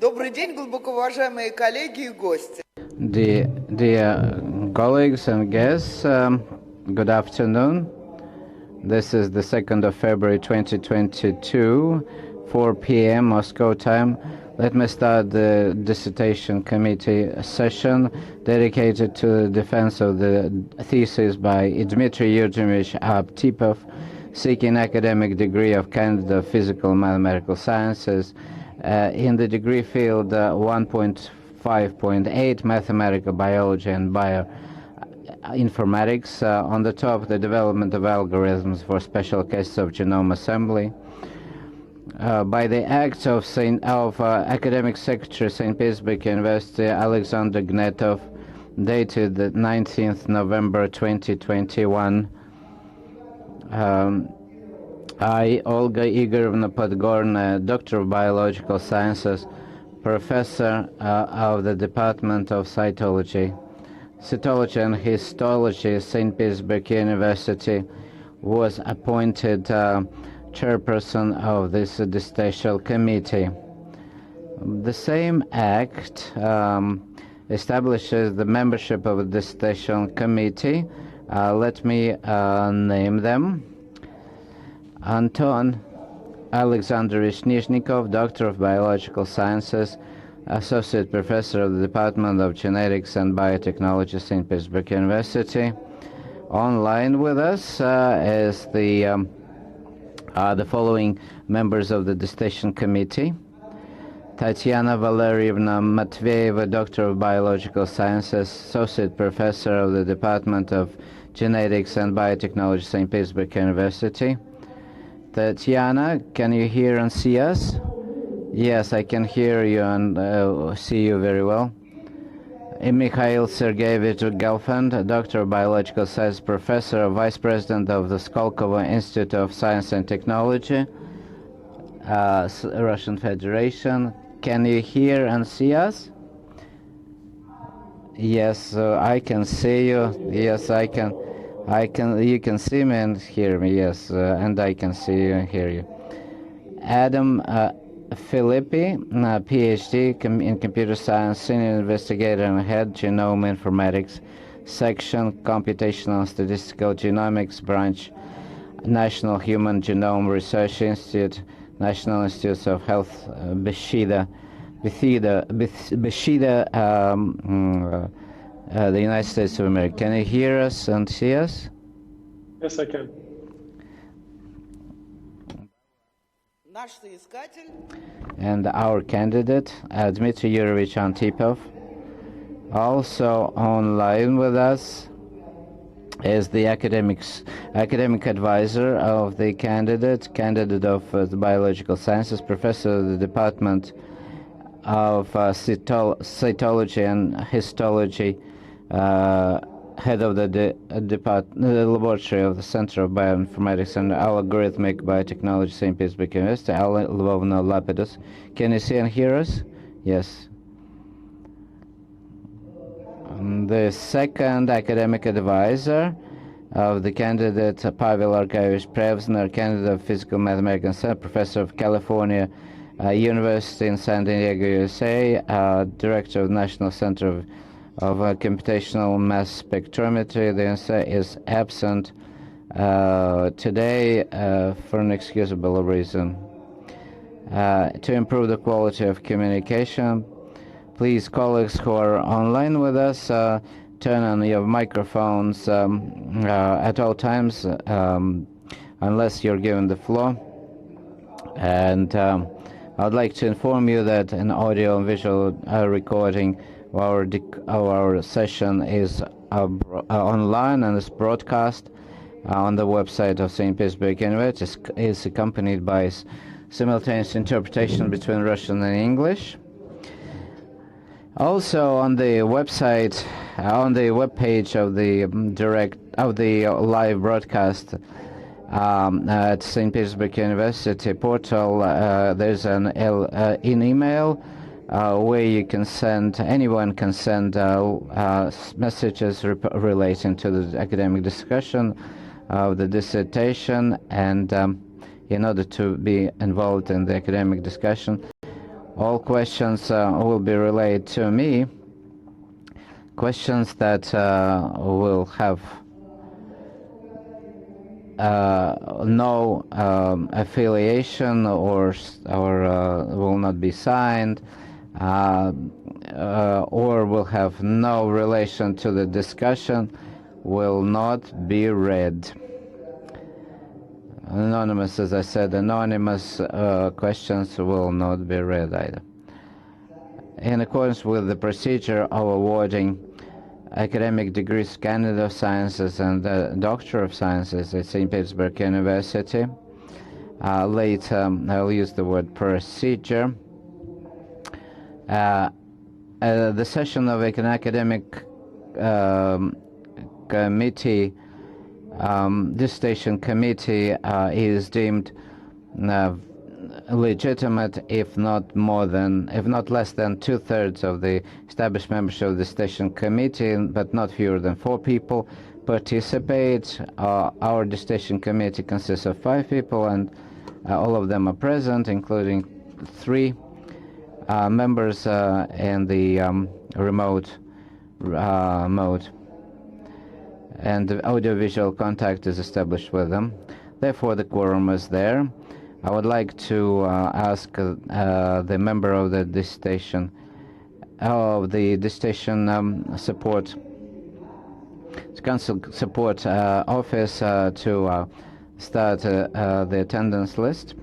Добрый день, глубоко уважаемые коллеги и гости. Dear colleagues and guests, good afternoon. This is the 2nd of February 2022, 4 p.m. Moscow time. Let me start the Dissertation Committee session dedicated to the defense of the thesis by Dmitry Antipov, seeking academic degree of Candidate of Physical and Mathematical Sciences in the degree field 1.5.8 Mathematical Biology and Bioinformatics. On the top, the development of algorithms for special cases of genome assembly. By the act of Academic Secretary, St. Petersburg University, Alexander Gnetov, dated the 19th November 2021. I, Olga Igorovna Podgornaya, Doctor of Biological Sciences, Professor of the Department of Cytology and Histology, St. Petersburg University, was appointed chairperson of this Dissertation Committee. The same act establishes the membership of the Dissertation Committee. Let me name them. Anton Alexandrovich Nizhnikov, Doctor of Biological Sciences, Associate Professor of the Department of Genetics and Biotechnology, St. Petersburg University. Online with us is the following members of the Dissertation Committee. Tatiana Valerievna Matveyeva, Doctor of Biological Sciences, Associate Professor of the Department of Genetics and Biotechnology, St. Petersburg University. Tatiana, can you hear and see us? Yes, I can hear you and see you very well. Mikhail Sergeyevich Gelfand, Doctor of Biological Science, Professor, Vice President of the Skolkovo Institute of Science and Technology, Russian Federation. Can you hear and see us? Yes, I can see you. Yes, I can. You can see me and hear me. Yes, and I can see you and hear you. Adam Filippi, PhD in Computer Science, Senior Investigator and Head, Genome Informatics, Section, Computational and Statistical Genomics Branch, National Human Genome Research Institute, National Institutes of Health, Bethesda, the United States of America. Can you hear us and see us? Yes, I can. And our candidate, Dmitry Yuryevich Antipov. Also online with us is the academic advisor of the candidate of the Biological Sciences, Professor of the Department of Cytology and Histology, head of the laboratory of the Center of Bioinformatics and Algorithmic Biotechnology, St. Petersburg University, Alla Lvovna Lapidus. Can you see and hear us? Yes. The second academic advisor of the candidate, Pavel Arkadievich Prevzner, candidate of Physical Mathematics and Professor of California University in San Diego, USA, Director of the National Center of Computational Mass Spectrometry. The answer is absent today for an excusable reason. To improve the quality of communication, please, colleagues who are online with us, turn on your microphones at all times, unless you're given the floor. And I'd like to inform you that an audio and visual recording of our session is online and is broadcast on the website of St. Petersburg University. Is accompanied by simultaneous interpretation between Russian and English. Also on the website, on the webpage of the live broadcast at St. Petersburg University portal, there's an email where you can anyone can send messages relating to the academic discussion of the dissertation, and in order to be involved in the academic discussion, All questions will be relayed to me. Questions that will have no affiliation or will not be signed or will have no relation to the discussion will not be read. Anonymous, as I said, anonymous questions will not be read either. In accordance with the procedure of awarding academic degrees, Candidate of Sciences and Doctor of Sciences at St. Petersburg University. Later, I'll use the word procedure. The session of an academic committee, dissertation committee, is deemed legitimate if not less than 2/3 of the established membership of the dissertation committee, but not fewer than 4 people participate. Our dissertation committee consists of 5 people, and all of them are present, including 3 members in the remote mode, and the audiovisual contact is established with them. Therefore, the quorum is there. I would like to ask the member of the dissertation support council support office to start the attendance list.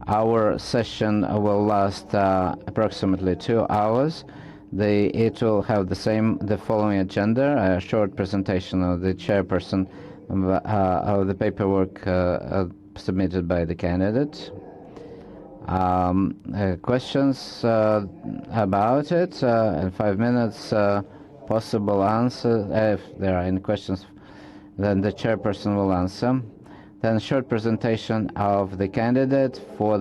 Our session will last approximately 2 hours. It will have the following agenda: a short presentation of the chairperson of the paperwork submitted by the candidate, questions about it, and 5 minutes possible answer. If there are any questions, then the chairperson will answer. Then short presentation of the candidate for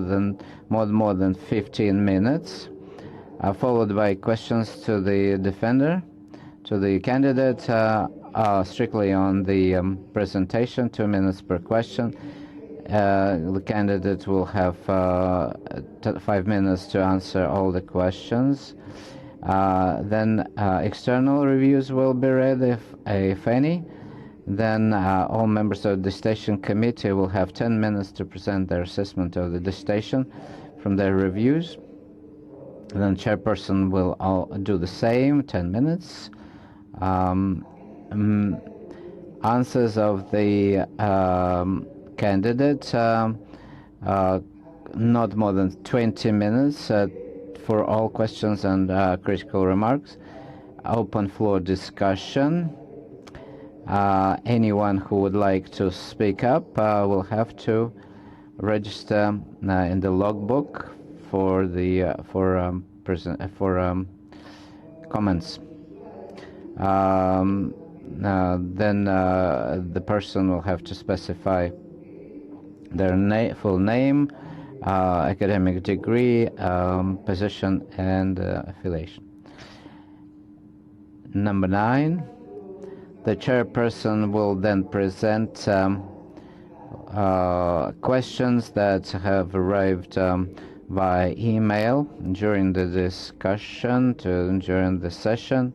more than 15 minutes, followed by questions to the defender, to the candidate, strictly on the presentation, 2 minutes per question. The candidate will have 5 minutes to answer all the questions. Then external reviews will be read, if any. Then all members of the dissertation committee will have 10 minutes to present their assessment of the dissertation from their reviews. And then chairperson will do the same, 10 minutes. Answers of the candidate, not more than 20 minutes for all questions and critical remarks. Open floor discussion. Anyone who would like to speak up will have to register in the logbook for comments. Then the person will have to specify their full name, academic degree, position, and affiliation. Number 9, the chairperson will then present questions that have arrived by email during the discussion, during the session.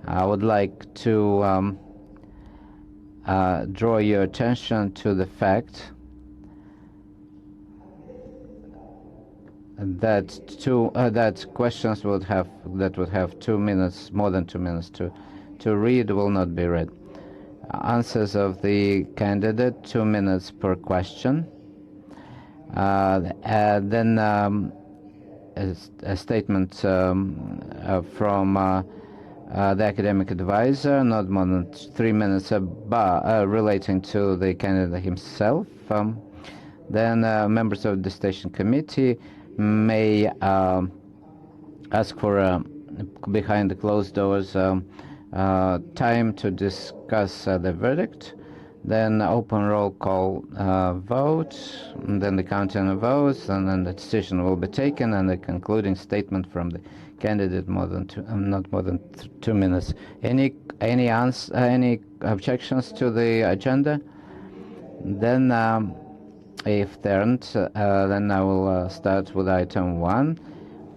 I would like to draw your attention to the fact that questions would have 2 minutes, more than 2 minutes to read, will not be read. Answers of the candidate, 2 minutes per question. Then a statement from the academic advisor, not more than 3 minutes relating to the candidate himself. Then members of the dissertation committee may ask for behind the closed doors time to discuss the verdict. Then open roll call vote, and then the counting of votes, and then the decision will be taken, and the concluding statement from the candidate not more than 2 minutes. Any objections to the agenda? Then If there aren't, then I will start with item 1.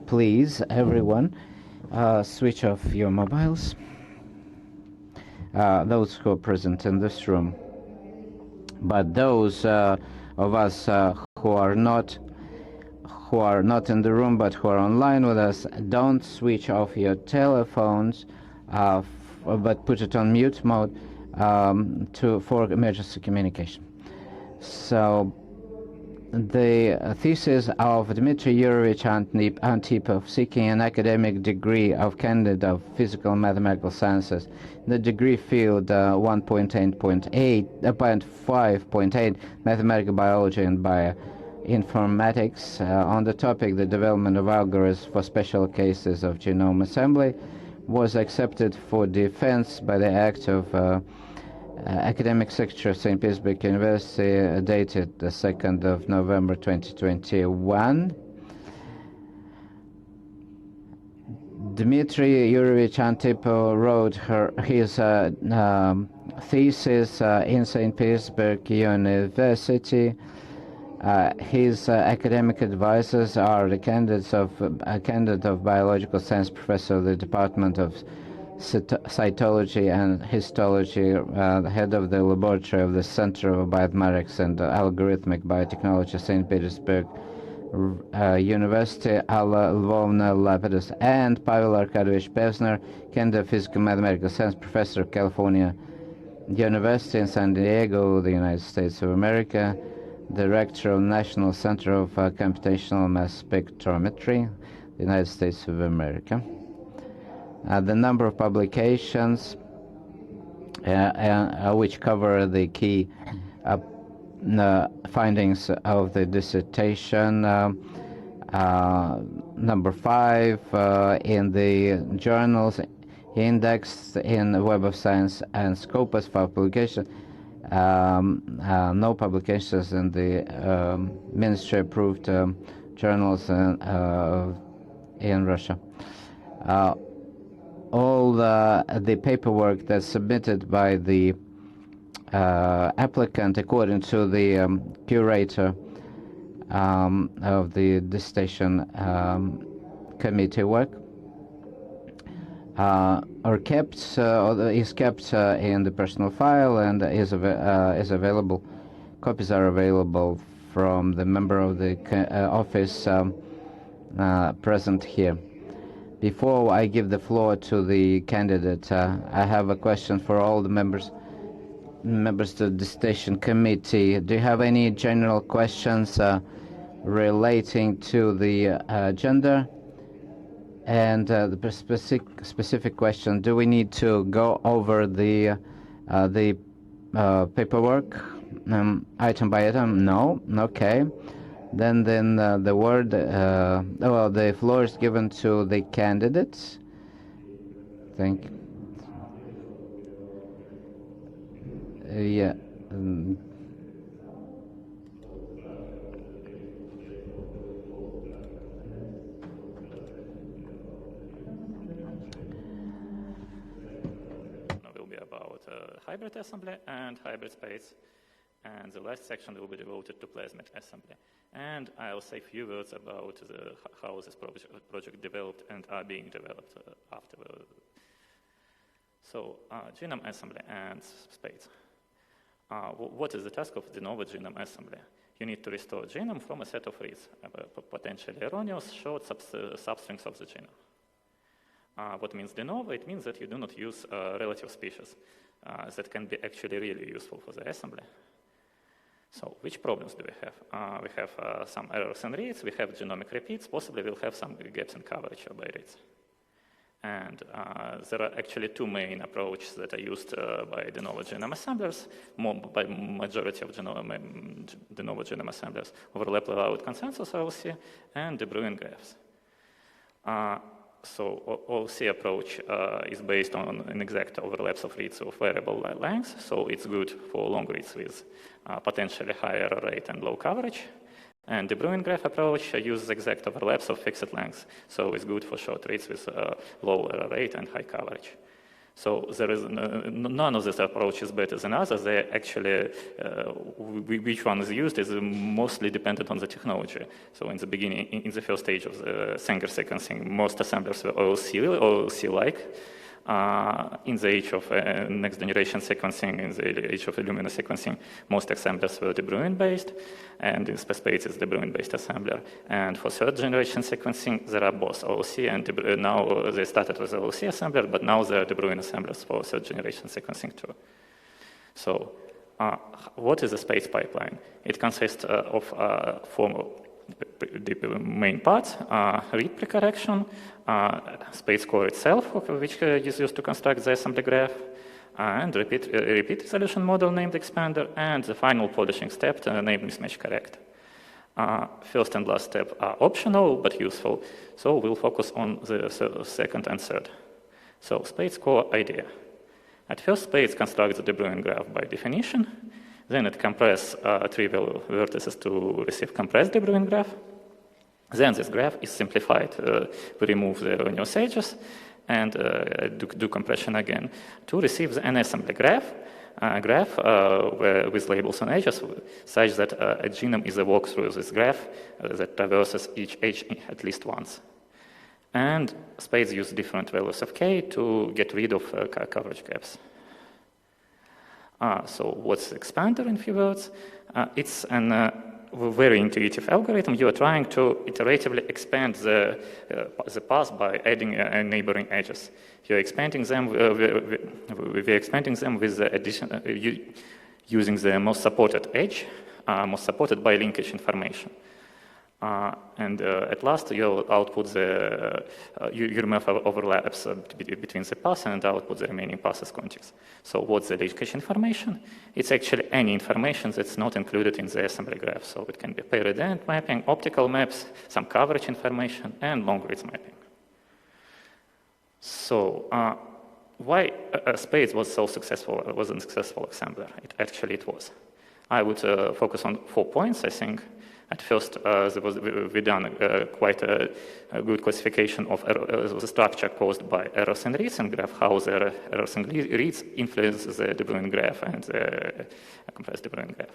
Please, everyone, switch off your mobiles. Those who are present in this room. But those of us who are not in the room but who are online with us, don't switch off your telephones, but put it on mute mode for emergency communication. So the thesis of Dmitry Antipov, seeking an academic degree of candidate of physical and mathematical sciences, the degree field 1.5.8 mathematical biology and bioinformatics, on the topic the development of algorithms for special cases of genome assembly, was accepted for defense by the act of Academic Secretary of St. Petersburg University, dated the 2nd of November 2021. Dmitry Yuryevich Antipov wrote his thesis in St. Petersburg University. His academic advisors are the candidate of biological science professor of the Department of Cytology and Histology, the head of the laboratory of the Center of Bioinformatics and Algorithmic Biotechnology, St. Petersburg University, Alla Lvovna Lapidus, and Pavel Arkadovich Pevsner, candidate of physical mathematical science professor of California University in San Diego, the United States of America, director of National Center of Computational Mass Spectrometry, the United States of America. The number of publications which cover the key findings of the dissertation. Number 5 in the journals, indexed in the Web of Science and Scopus for publication. No publications in the ministry-approved journals in Russia. All the paperwork that's submitted by the applicant according to the curator of the dissertation committee work is kept in the personal file and is available. Copies are available from the member of the office present here. Before I give the floor to the candidate, I have a question for all the members of the dissertation committee. Do you have any general questions relating to the agenda? And the specific question: do we need to go over the paperwork item by item? No. Okay. Then the word, the floor is given to the candidates. Thank you. Yeah. Will be about hybrid assembly and hybrid space. And the last section will be devoted to Plasmid assembly. And I'll say a few words about how this project developed and are being developed afterward. So, genome assembly and space. What is the task of de novo genome assembly? You need to restore genome from a set of reads, potentially erroneous short substrings of the genome. What means de novo? It means that you do not use relative species that can be actually really useful for the assembly. So which problems do we have? We have some errors in reads, we have genomic repeats, possibly we'll have some gaps in coverage by reads. And there are actually two main approaches that are used by de novo genome assemblers, by majority of de novo genome assemblers: overlap without consensus OLC and De Bruijn graphs. So OLC approach is based on an exact overlaps of reads of variable length, so it's good for long reads with potentially higher error rate and low coverage. And the De Bruijn graph approach uses exact overlaps of fixed length, so it's good for short reads with low error rate and high coverage. So there is none of these approaches is better than others. They actually, which one is used is mostly dependent on the technology. So in the beginning, in the first stage of the Sanger sequencing, most assemblers were OLC-like. In the age of next generation sequencing, in the age of Illumina sequencing, most assemblers were De Bruijn-based, and in SPACE it's De Bruijn-based assembler. And for third generation sequencing, there are both OLC and now they started with OLC assembler, but now there are De Bruijn assemblers for third generation sequencing too. So what is a SPACE pipeline? It consists of the main parts, read pre-correction, SPACE core itself, which is used to construct the assembly graph, and repeat resolution model named expander, and the final polishing step named mismatch correct. First and last step are optional but useful, so we'll focus on the second and third. So SPACE core idea. At first, SPACE constructs the De Bruijn graph by definition. Then it compresses trivial vertices to receive compressed De Bruijn graph. Then this graph is simplified. We remove the erroneous edges and do compression again to receive an assembly graph, with labels on edges, such that a genome is a walkthrough of this graph that traverses each edge at least once. And SPACE uses different values of k to get rid of coverage gaps. So what's expander in few words? It's a very intuitive algorithm. You are trying to iteratively expand the path by adding neighboring edges. You're expanding them. We're expanding them with the addition using the most supported edge, most supported by linkage information. And at last, you output you remove overlaps between the paths and output the remaining paths as contigs. So what's the linkage information? It's actually any information that's not included in the assembly graph. So it can be paired-end mapping, optical maps, some coverage information, and long-reads mapping. So why SPACE was so successful, was a successful assembler? It was. I would focus on 4 points, I think. At first, we done quite a good classification of the structure caused by errors in reads and graph, how the errors in reads influence the De Bruijn graph and the compressed De Bruijn graph.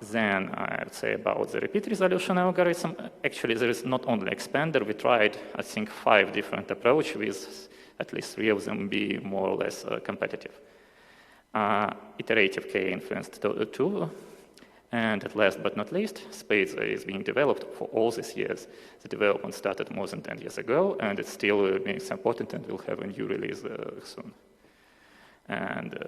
Then I would say about the repeat resolution algorithm. Actually, there is not only expander. We tried, I think, 5 different approaches, with at least 3 of them be more or less competitive. Iterative k influenced 2. And at last but not least, SPACE is being developed for all these years. The development started more than 10 years ago, and it's still being supported, and we'll have a new release soon. And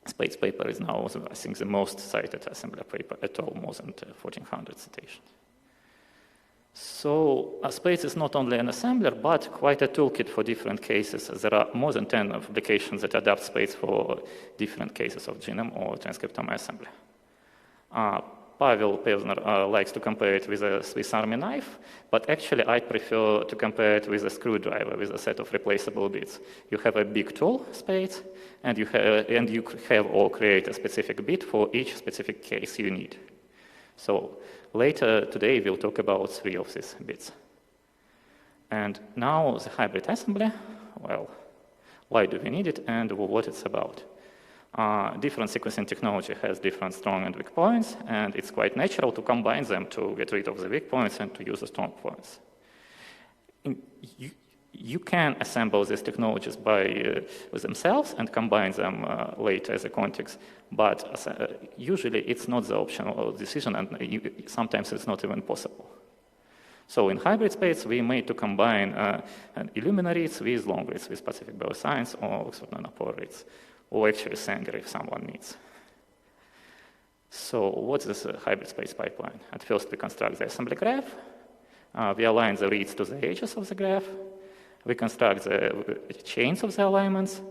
SPACE paper is now, I think, the most cited assembler paper at all, more than 1,400 citations. So SPACE is not only an assembler, but quite a toolkit for different cases. There are more than 10 applications that adapt SPACE for different cases of genome or transcriptome assembly. Pavel Pevsner likes to compare it with a Swiss Army knife, but actually I prefer to compare it with a screwdriver, with a set of replaceable bits. You have a big tool, SPACE, and you have or create a specific bit for each specific case you need. So later today we'll talk about 3 of these bits. And now the hybrid assembly, well, why do we need it and what it's about? Different sequencing technology has different strong and weak points, and it's quite natural to combine them to get rid of the weak points and to use the strong points. You can assemble these technologies with themselves and combine them later as a context, but usually it's not the optional decision, and sometimes it's not even possible. So in hybrid SPACE, we made to combine Illumina reads with long reads, with Pacific Bioscience or Oxford Nanopore reads, or actually Sanger if someone needs. So what's this hybrid SPACE pipeline? At first, we construct the assembly graph. We align the reads to the edges of the graph. We construct the chains of the alignments.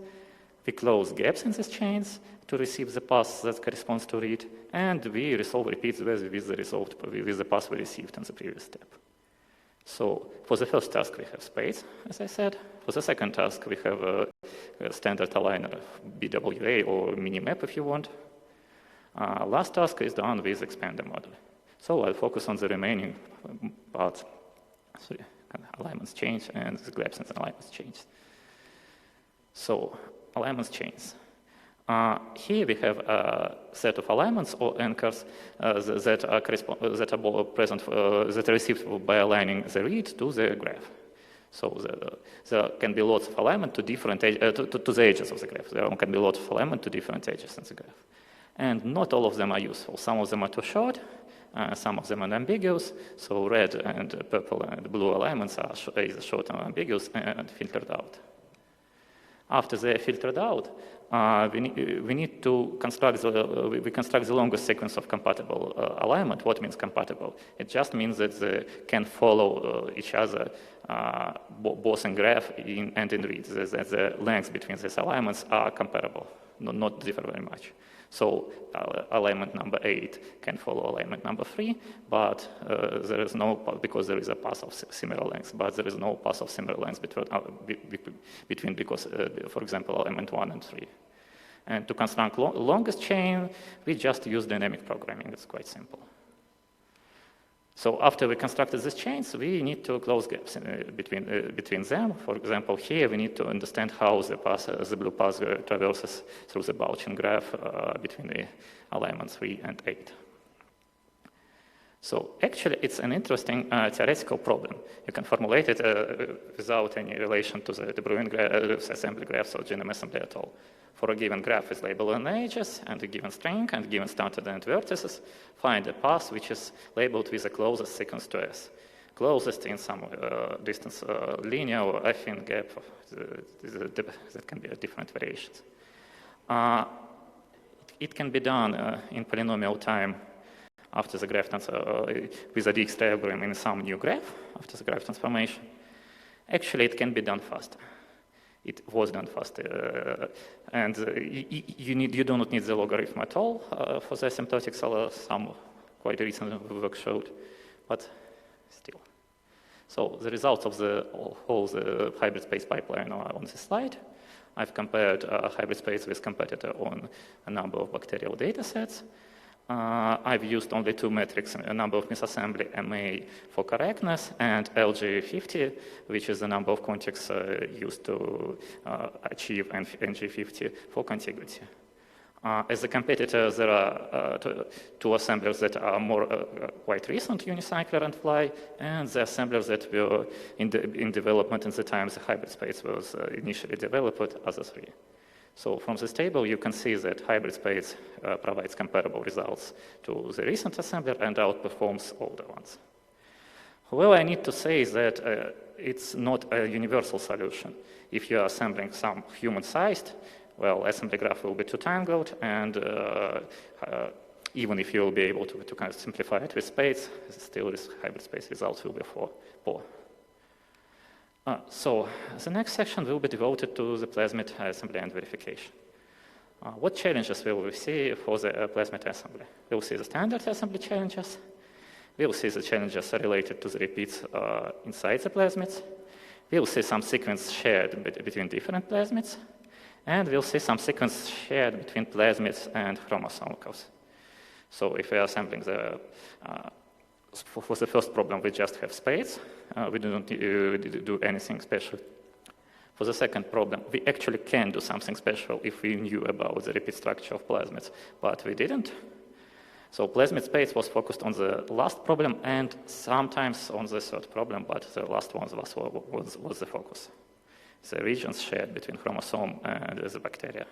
We close gaps in these chains to receive the path that corresponds to read, and we resolve repeats with the path we received in the previous step. So for the first task, we have SPACE, as I said. For the second task, we have a standard aligner, BWA or Minimap if you want. Last task is done with expander model. So I'll focus on the remaining parts. Sorry, alignments change and the gaps and alignments change. So, alignment chains. Here we have a set of alignments or anchors that are present, that are received by aligning the read to the graph. So there can be lots of alignment to different to the edges of the graph. There can be lots of alignment to different edges in the graph. And not all of them are useful. Some of them are too short, some of them are ambiguous. So red and purple and blue alignments are either short and ambiguous and filtered out. After they are filtered out, we need to construct the longest sequence of compatible alignment. What means compatible? It just means that they can follow each other both in graph and in read. That the lengths between these alignments are comparable, not differ very much. So alignment number 8 can follow alignment number 3, but there is no, because there is a path of similar lengths, but there is no path of similar lengths between because, for example, alignment 1 and 3. And to construct longest chain, we just use dynamic programming. It's quite simple. So after we constructed these chains, we need to close gaps between them. For example, here we need to understand how the blue path traverses through the Bauchin graph between the alignment 3 and 8. So actually, it's an interesting theoretical problem. You can formulate it without any relation to the De Bruijn assembly graphs or Genome Assembly at all. For a given graph with label and edges and a given string and given started and vertices, find a path which is labeled with the closest sequence to S. Closest in some distance linear or affine gap. That can be different variations. It can be done in polynomial time after the graph with a Dix diagram in some new graph after the graph transformation. Actually, it can be done faster. It was done faster, and you do not need the logarithm at all for the asymptotics. Some quite recent work showed, but still. So the results of the hybrid space pipeline are on this slide. I've compared hybrid space with competitor on a number of bacterial data sets. I've used only two metrics, a number of misassembly, MA for correctness, and LG50, which is the number of contacts used to achieve NG50 for contiguity. As a competitor, there are two assemblers that are more quite recent, Unicycler and Fly, and the assemblers that were in development in the time the hybrid space was initially developed, other three. So from this table, you can see that hybrid space provides comparable results to the recent assembler and outperforms older ones. Well, I need to say that it's not a universal solution. If you are assembling some human-sized, well, assembly graph will be too tangled, and even if you will be able to kind of simplify it with space, still this hybrid space results will be poor. So the next section will be devoted to the Plasmid assembly and verification. What challenges will we see for the Plasmid assembly? We'll see the standard assembly challenges. We'll see the challenges related to the repeats inside the plasmids. We'll see some sequence shared between different plasmids. And we'll see some sequence shared between plasmids and chromosomicals. So if we are assembling the for the first problem, we just have spades. We don't do anything special. For the second problem, we actually can do something special if we knew about the repeat structure of plasmids, but we didn't. So plasmid space was focused on the last problem and sometimes on the third problem, but the last one was the focus. The regions shared between chromosome and the bacteria.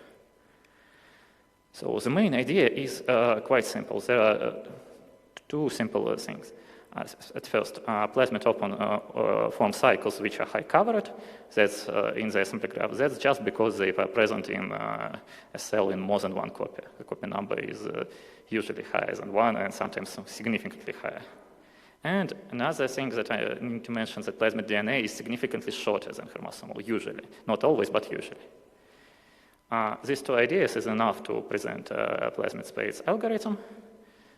So the main idea is quite simple. There are two simple things. At first, plasmid open form cycles which are high covered. That's in the assembly graph. That's just because they are present in a cell in more than one copy. The copy number is usually higher than 1 and sometimes significantly higher. And another thing that I need to mention is that plasmid DNA is significantly shorter than chromosomal, usually. Not always, but usually. These two ideas is enough to present a plasmid space algorithm.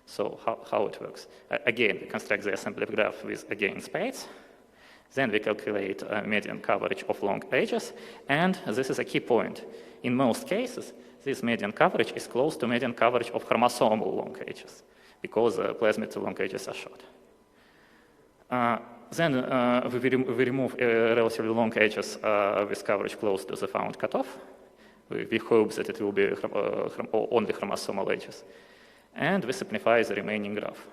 So how it works? Again, we construct the assembly graph with, again, spades. Then we calculate median coverage of long edges. And this is a key point. In most cases, this median coverage is close to median coverage of chromosomal long edges because plasmid long edges are short. Then we remove relatively long edges with coverage close to the found cutoff. We hope that it will be only chromosomal edges. And we simplify the remaining graph.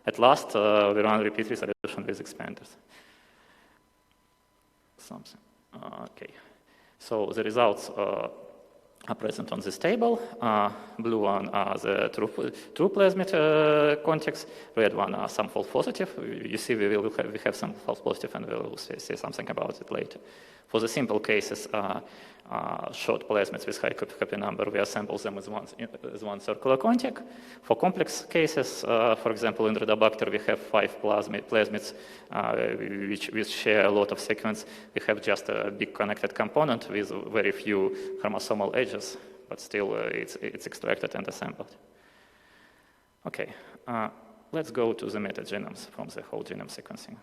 At last, we run repeat resolution with expanders. Okay. So the results are present on this table. Blue one are the true plasmid context. Red one are some false positive. You see, we have some false positive, and we'll say something about it later. For the simple cases, short plasmids with high copy number, we assemble them as one circular contact. For complex cases, for example, in Rhodobacter, we have 5 plasmids which share a lot of sequence. We have just a big connected component with very few chromosomal edges, but still it's extracted and assembled. Okay, let's go to the metagenomes from the whole genome sequencing.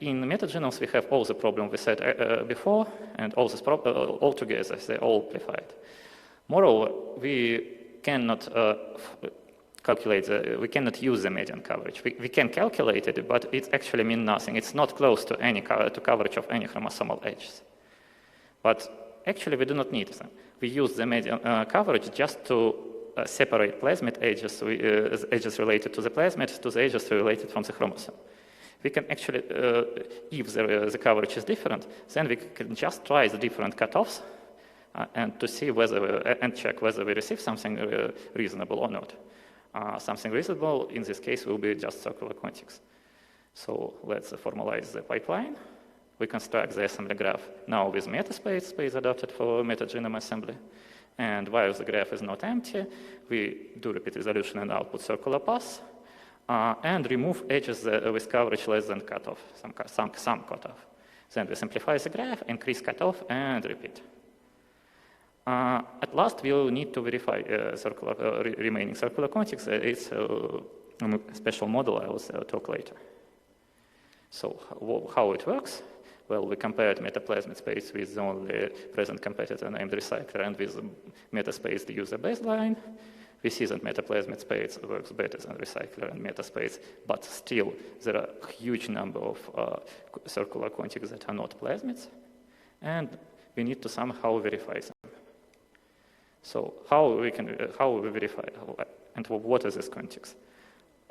In metagenomes, we have all the problems we said before, and all together, they all amplified. Moreover, we cannot we cannot use the median coverage. We can calculate it, but it actually means nothing. It's not close to to coverage of any chromosomal edges. But actually, we do not need them. We use the median coverage just to separate plasmid edges, edges related to the plasmid, to the edges related from the chromosome. We can actually, if the coverage is different, then we can just try the different cutoffs and to see and check whether we receive something reasonable or not. Something reasonable in this case will be just circular context. So let's formalize the pipeline. We construct the assembly graph now with space adapted for metagenome assembly. And while the graph is not empty, we do repeat resolution and output circular paths. And remove edges with coverage less than cutoff, some cutoff. Then we simplify the graph, increase cutoff, and repeat. At last, we'll need to verify remaining circular context. It's a special model I will talk later. So how it works? Well, we compared metaplasmid space with the only present competitor named recycler and with metaspace the user baseline. We see that metaplasmid space works better than recycler and metaspace, but still there are a huge number of circular contexts that are not plasmids, and we need to somehow verify them. So how we verify, and what is this context?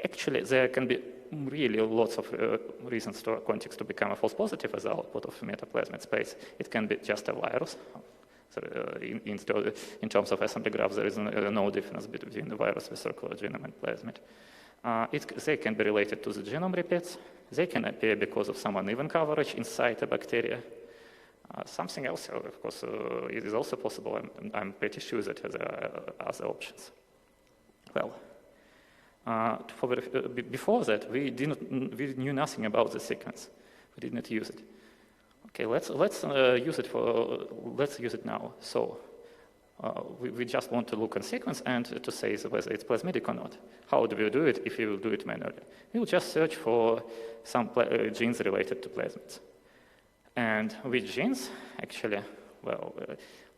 Actually, there can be really lots of reasons for context to become a false positive as the output of metaplasmid space. It can be just a virus. In terms of assembly graph, there is no difference between the virus with circular genome and plasmid. They can be related to the genome repeats. They can appear because of some uneven coverage inside a bacteria. Something else, of course, it is also possible. I'm pretty sure that there are other options. Well, before that, we knew nothing about the sequence. We did not use it. Okay, let's use it now. So we just want to look on sequence and to say whether it's plasmidic or not. How do we do it if we will do it manually? We will just search for some genes related to plasmids. And which genes? Actually, well,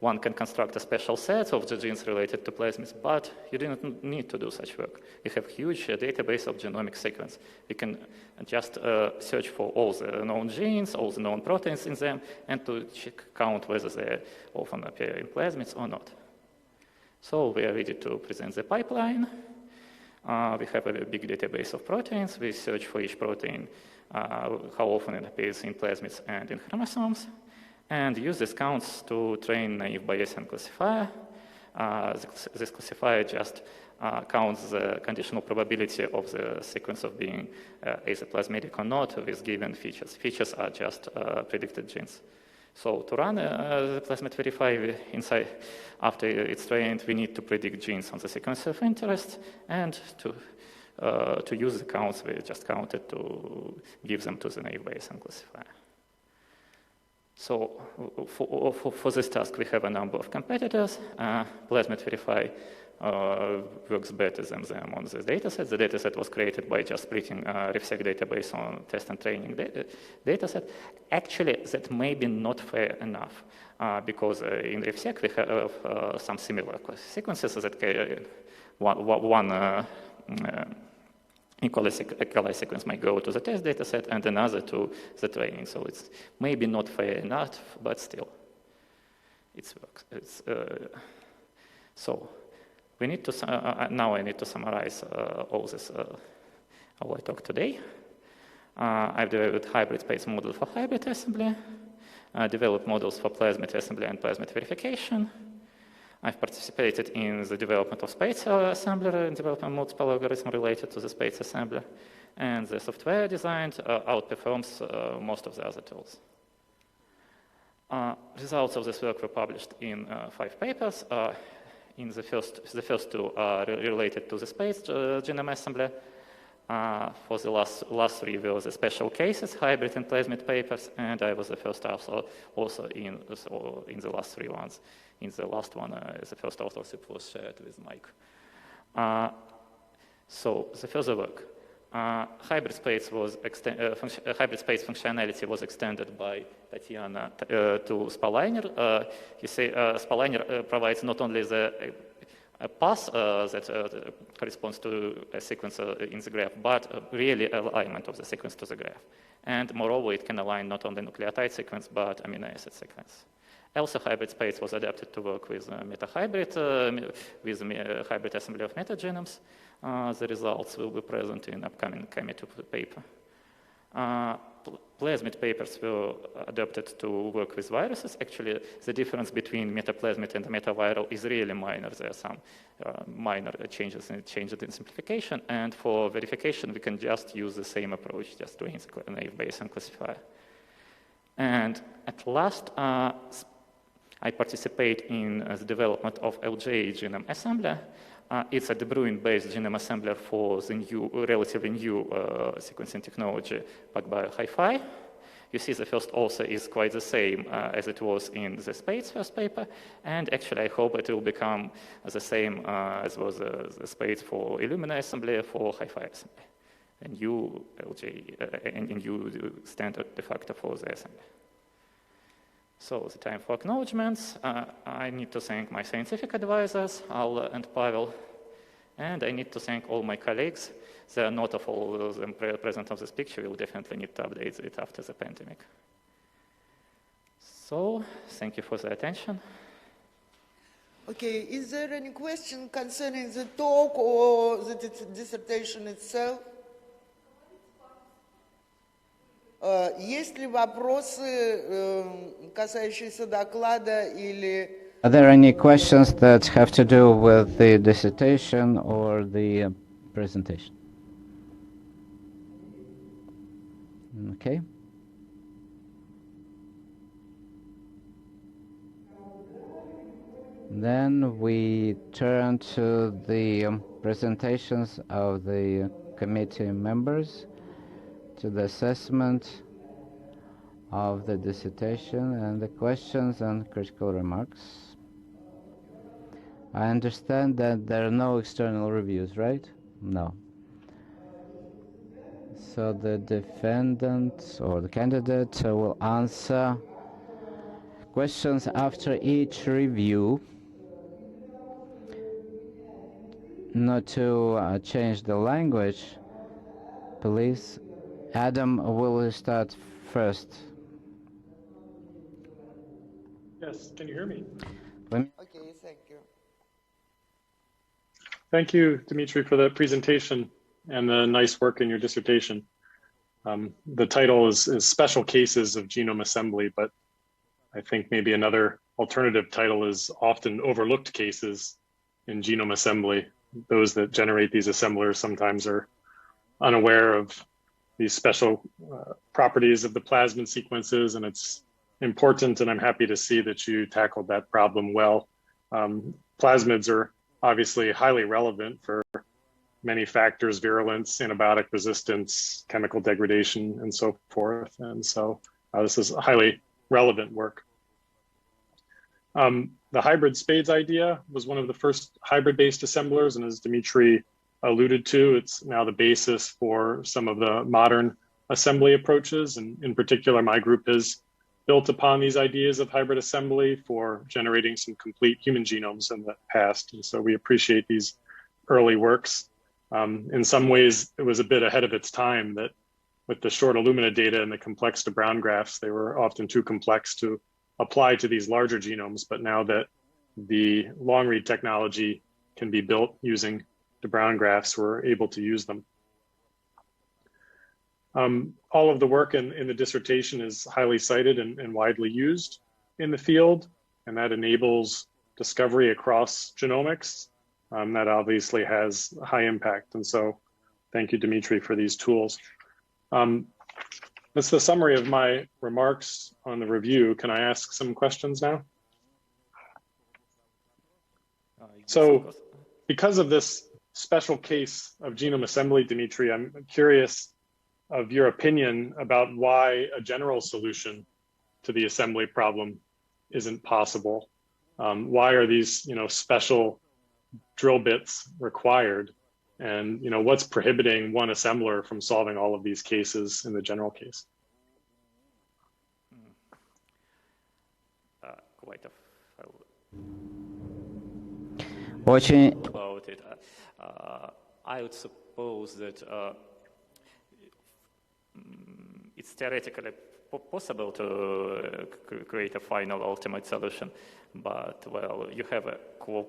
one can construct a special set of the genes related to plasmids, but you do not need to do such work. We have a huge database of genomic sequence. We can just search for all the known genes, all the known proteins in them, and to count whether they often appear in plasmids or not. So we are ready to present the pipeline. We have a big database of proteins. We search for each protein, how often it appears in plasmids and in chromosomes, and use these counts to train naive Bayesian classifier. This classifier just counts the conditional probability of the sequence of being either plasmidic or not with given features. Features are just predicted genes. So to run the plasmid verify inside, after it's trained, we need to predict genes on the sequence of interest, and to use the counts we just counted to give them to the naive Bayesian classifier. So for this task, we have a number of competitors. Plasmid verify works better than them on this dataset. The dataset was created by just splitting RefSec database on test and training dataset. Actually, that may be not fair enough because in RefSec we have some similar sequences that one equally sequence might go to the test data set and another to the training. So it's maybe not fair enough, but still, it works. So we need to, now I need to summarize all this, all I talked today. I've developed hybrid space model for hybrid assembly, developed models for plasmid assembly and plasmid verification. I've participated in the development of space assembler and development multiple algorithm related to the space assembler. And the software designed outperforms most of the other tools. Results of this work were published in 5 papers. In the first 2 are related to the space genome assembly. For the last 3 were the special cases, hybrid and plasmid papers, and I was the first author also in the last 3 ones. In the last one, the first authorship was shared with Mike. So the further work. Hybrid space functionality was extended by Tatiana to Spaliner. You see, Spaliner provides not only the path that corresponds to a sequence in the graph, but really alignment of the sequence to the graph. And moreover, it can align not only nucleotide sequence, but amino acid sequence. Also, hybrid space was adapted to work with meta-hybrid, with hybrid assembly of metagenomes. The results will be present in upcoming committee paper. Plasmid papers were adapted to work with viruses. Actually, the difference between metaplasmid and metaviral is really minor. There are some minor changes in simplification. And for verification, we can just use the same approach, just doing the naive Bayesian classifier. And at last, I participate in the development of LJ Genome Assembly. It's a De Bruijn-based genome assembler for the relatively new sequencing technology backed by HiFi. You see the first author is quite the same as it was in the Spade's first paper, and actually I hope it will become the same as was the Spade's for Illumina assembly for HiFi assembly. A new LJ, and new standard de facto for the assembly. So the time for acknowledgements. I need to thank my scientific advisors, Alla and Pavel, and I need to thank all my colleagues. They are not of all of them present on this picture. We'll definitely need to update it after the pandemic. So thank you for the attention. Okay, is there any question concerning the talk or the dissertation itself? Есть ли вопросы, касающиеся доклада или... Are there any questions that have to do with the dissertation or the presentation? Okay. Then we turn to the presentations of the committee members, to the assessment of the dissertation and the questions and critical remarks. I understand that there are no external reviews, right? No. So the defendant or the candidate will answer questions after each review. Not to change the language, please. Adam, will start first? Yes, can you hear me? Okay, thank you. Thank you, Dmitry, for the presentation and the nice work in your dissertation. The title is Special Cases of Genome Assembly, but I think maybe another alternative title is Often Overlooked Cases in Genome Assembly. Those that generate these assemblers sometimes are unaware of these special properties of the plasmid sequences, and it's important, and I'm happy to see that you tackled that problem well. Plasmids are obviously highly relevant for many factors: virulence, antibiotic resistance, chemical degradation, and so forth. And so this is highly relevant work. The hybrid spades idea was one of the first hybrid-based assemblers, and as Dmitry alluded to, it's now the basis for some of the modern assembly approaches. And in particular, my group has built upon these ideas of hybrid assembly for generating some complete human genomes in the past. And so we appreciate these early works. In some ways, it was a bit ahead of its time that with the short Illumina data and the complex to brown graphs, they were often too complex to apply to these larger genomes. But now that the long read technology can be built using the brown graphs, we're able to use them. All of the work in the dissertation is highly cited and widely used in the field, and that enables discovery across genomics. That obviously has high impact. And so thank you, Dmitry, for these tools. That's the summary of my remarks on the review. Can I ask some questions now? So because of this special case of genome assembly, Dmitry, I'm curious of your opinion about why a general solution to the assembly problem isn't possible. Why are these, special drill bits required? And, what's prohibiting one assembler from solving all of these cases in the general case? Quite a Очень... about it. I would suppose that it's theoretically possible to create a final ultimate solution, but well, you have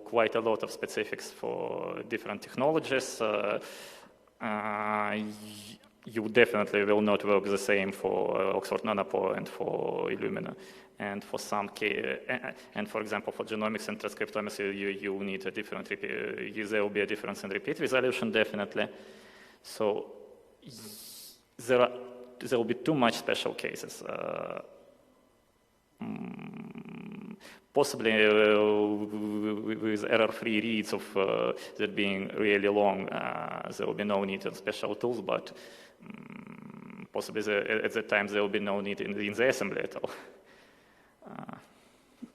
quite a lot of specifics for different technologies. You definitely will not work the same for Oxford Nanopore and for Illumina. And for some and for example, for genomics and transcriptomics, you need a different there will be a difference in repeat resolution, definitely. So there will be too much special cases. Possibly with error-free reads of that being really long, there will be no need in special tools, but possibly at that time there will be no need in the assembly at all.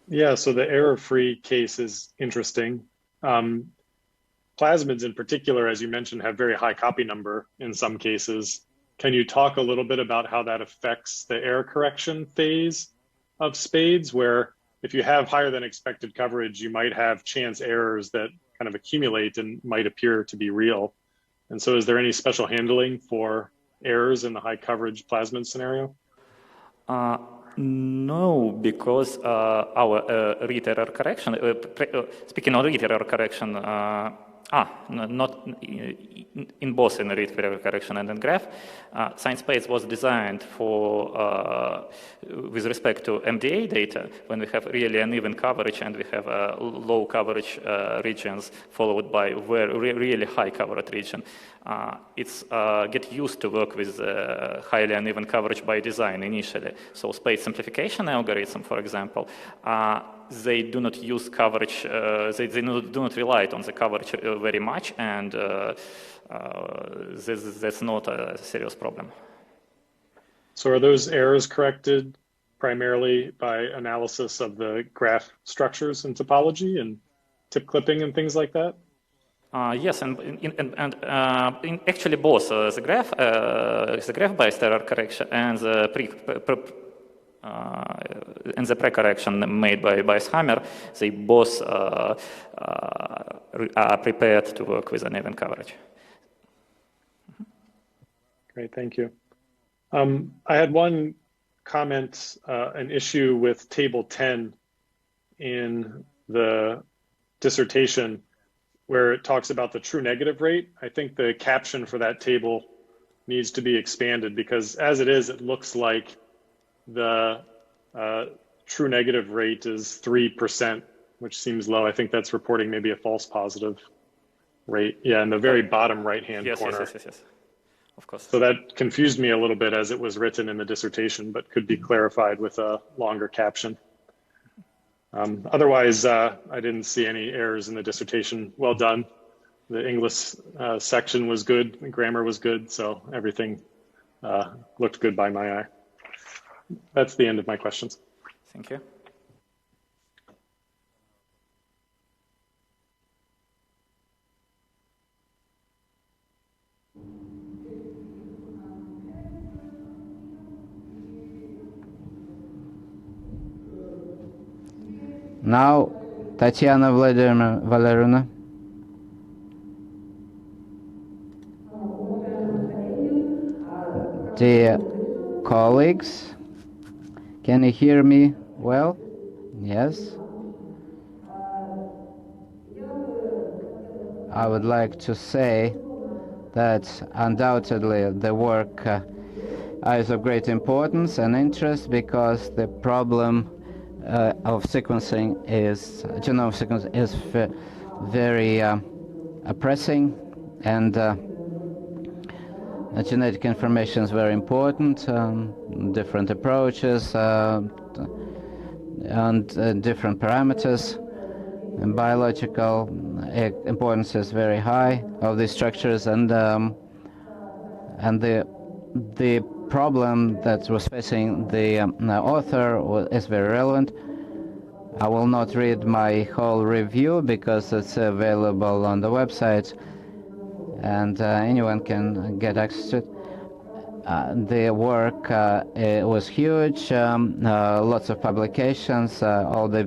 Yeah, so the error-free case is interesting. Plasmids in particular, as you mentioned, have very high copy number in some cases. Can you talk a little bit about how that affects the error correction phase of SPADES, where if you have higher than expected coverage, you might have chance errors that kind of accumulate and might appear to be real? And so is there any special handling for errors in the high coverage plasmid scenario? No, because our read error correction, speaking of read error correction, not in both in read error correction and in graph, ScienceSpace was designed for, with respect to MDA data, when we have really uneven coverage and we have low coverage regions followed by really high coverage region. It's get used to work with highly uneven coverage by design initially. So SPADE simplification algorithm, for example, they do not use coverage, they do not rely on the coverage very much, and that's not a serious problem. So are those errors corrected primarily by analysis of the graph structures and topology and tip clipping and things like that? Yes, and actually both the graph-based error correction and the pre-correction made by Hammer, they both are prepared to work with uneven coverage. Great, thank you. I had one comment, an issue with table 10 in the dissertation, where it talks about the true negative rate. I think the caption for that table needs to be expanded, because as it is, it looks like the true negative rate is 3%, which seems low. I think that's reporting maybe a false positive rate. Yeah, in the very bottom right-hand corner. Yes, of course. So that confused me a little bit as it was written in the dissertation, but could be clarified with a longer caption. Otherwise, I didn't see any errors in the dissertation. Well done. The English section was good, the grammar was good, so everything looked good by my eye. That's the end of my questions. Thank you. Now, Tatiana Vladimirovna. Dear colleagues, can you hear me well? Yes. I would like to say that undoubtedly the work is of great importance and interest, because the problem of sequencing genome sequencing is very pressing, and genetic information is very important. Different approaches and different parameters. And biological importance is very high of these structures, and the problem that was facing the author is very relevant. I will not read my whole review because it's available on the website, and anyone can get access to it. The work was huge, lots of publications, all the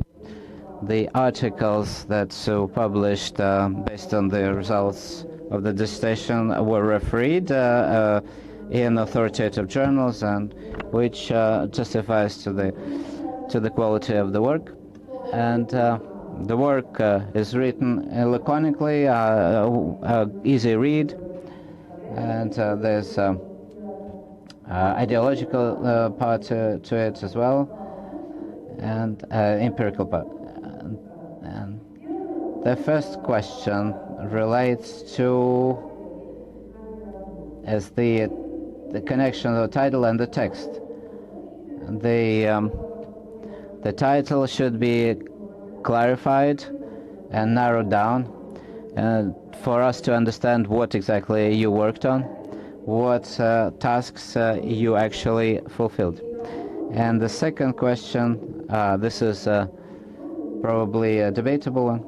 articles that were published based on the results of the dissertation were refereed in authoritative journals, and which testifies to the quality of the work. And the work is written laconically, easy read, and there's ideological part to it as well, and empirical part. And the first question relates to the connection of the title and the text. The title should be clarified and narrowed down for us to understand what exactly you worked on, what tasks you actually fulfilled. And the second question, this is probably a debatable one.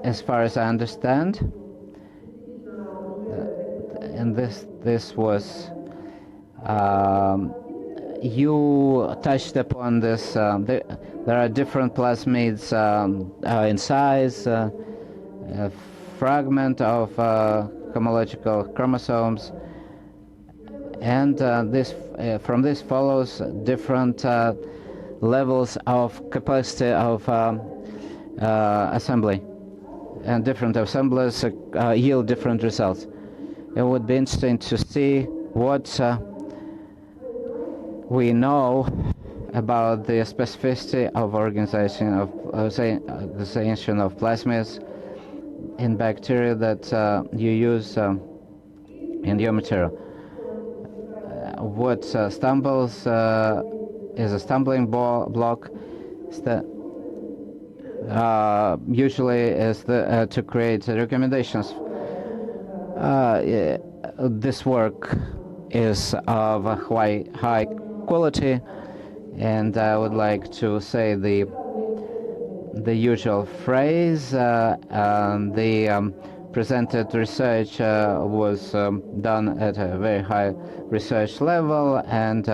As far as I understand, and this was you touched upon this. There are different plasmids in size, fragment of homological chromosomes, and from this follows different levels of capacity of assembly, and different assemblers yield different results. It would be interesting to see what we know about the specificity of organization of the organization of plasmids in bacteria that you use in your material. What stumbles is a stumbling block usually is to create recommendations. This work is of a high quality, and I would like to say the usual phrase. The presented research was done at a very high research level and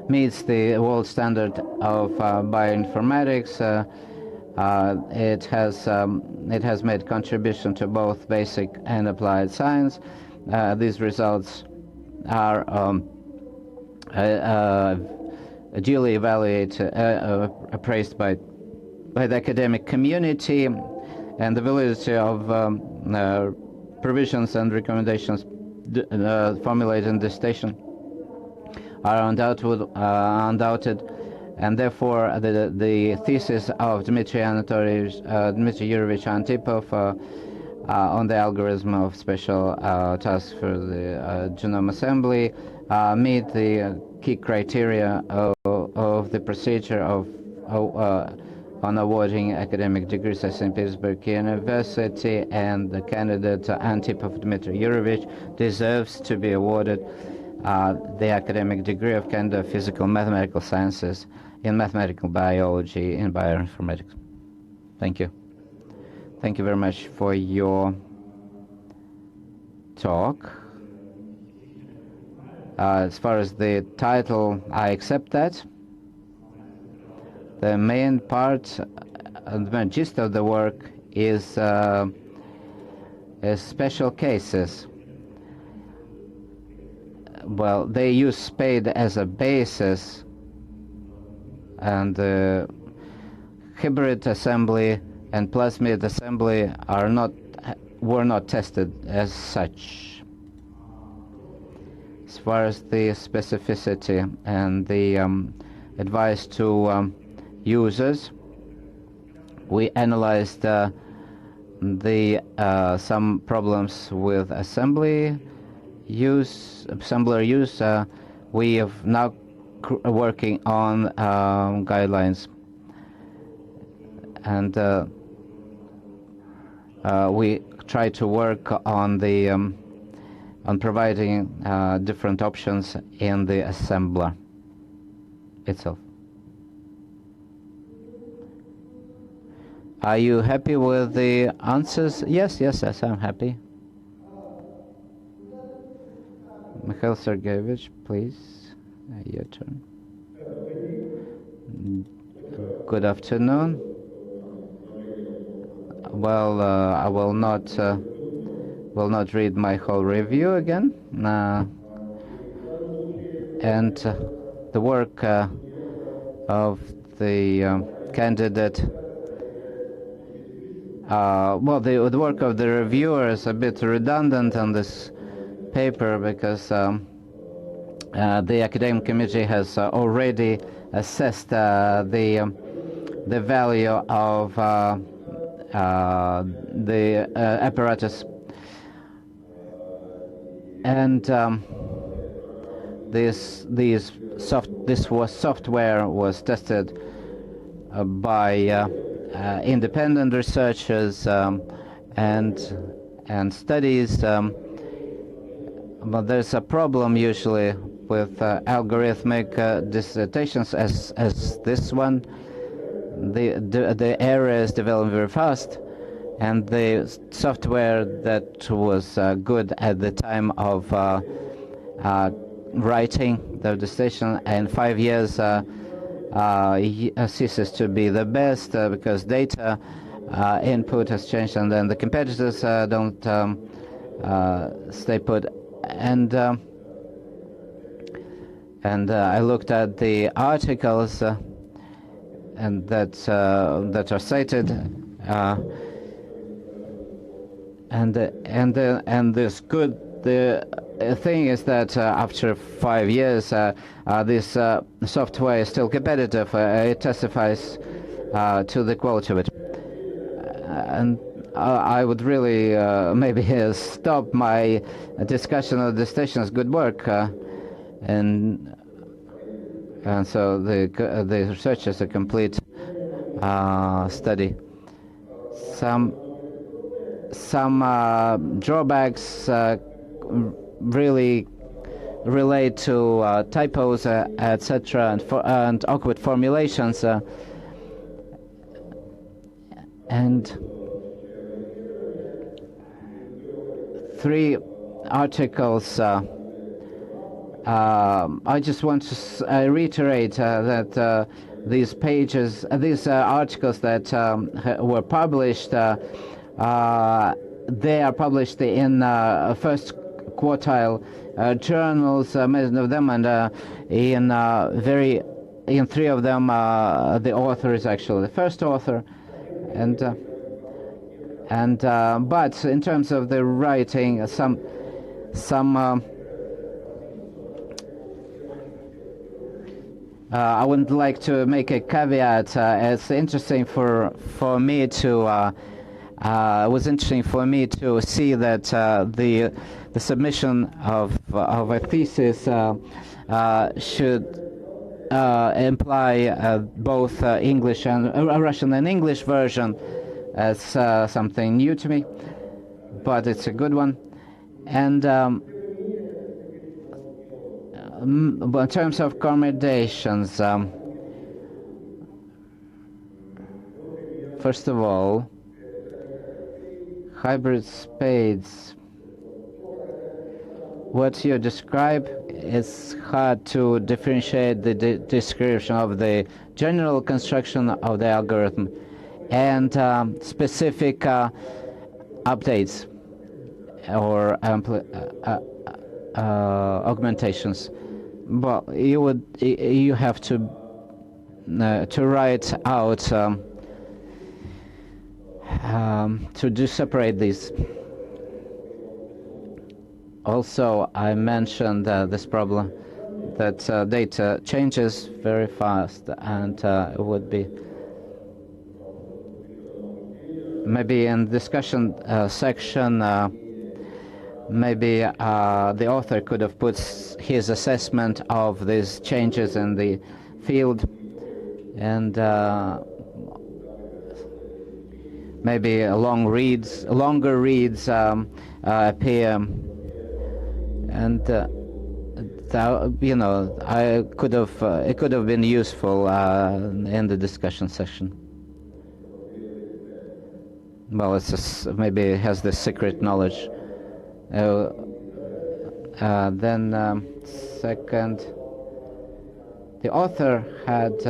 meets the world standard of bioinformatics. It has made contribution to both basic and applied science. These results are duly evaluated, appraised by the academic community, and the validity of provisions and recommendations formulated in this station are undoubted, and therefore the thesis of Dmitry Yuryevich Antipov on the algorithm of special tasks for the genome assembly meet the key criteria of the procedure on awarding academic degrees at St. Petersburg University, and the candidate Antipov Dmitry Yuryevich deserves to be awarded the academic degree of candidate of physical mathematical sciences in mathematical biology in bioinformatics. Thank you. Thank you very much for your talk. As far as the title, I accept that. The main part, the main gist of the work is special cases. well, they use SPADE as a basis, and hybrid assembly and plasmid assembly were not tested as such. As far as the specificity and the advice to users, we analyzed some problems with assembler use. We have now working on guidelines, and we try to work on the on providing different options in the assembler itself. Are you happy with the answers? Yes, I'm happy. Mikhail Sergeyevich, please, your turn. Good afternoon. Well, I will not read my whole review again. And the work of the candidate. Well, the work of the reviewer is a bit redundant on this paper because the academic committee has already assessed the value of the apparatus, and this software was tested by independent researchers and studies, but there's a problem usually with algorithmic dissertations as this one. The area is developing very fast, and the software that was good at the time of writing the dissertation in 5 years ceases to be the best because data input has changed, and then the competitors don't stay put. And I looked at the articles and that are cited, and this good. The thing is that after 5 years, this software is still competitive. It testifies to the quality of it. And I would really maybe stop my discussion of the station's good work, and so the research is a complete study. Some drawbacks really relate to typos, etc., and awkward formulations, and 3 articles. I just want to reiterate that these articles that were published, they are published in first quartile journals, many of them, and in 3 of them the author is actually the first author, but in terms of the writing, some I would like to make a caveat. It's interesting for me to it was interesting for me to see that the submission of a thesis should imply both English and Russian and English version as something new to me, but it's a good one. And in terms of accommodations, first of all, hybrid spades. What you describe is hard to differentiate the description of the general construction of the algorithm and specific updates or augmentations. Well, you have to write out to separate these. Also, I mentioned this problem that data changes very fast, and it would be maybe in discussion section, maybe the author could have put his assessment of these changes in the field, and maybe longer reads appear, and I could have it could have been useful in the discussion session. Well, it's just, maybe it has the secret knowledge. Then second, the author had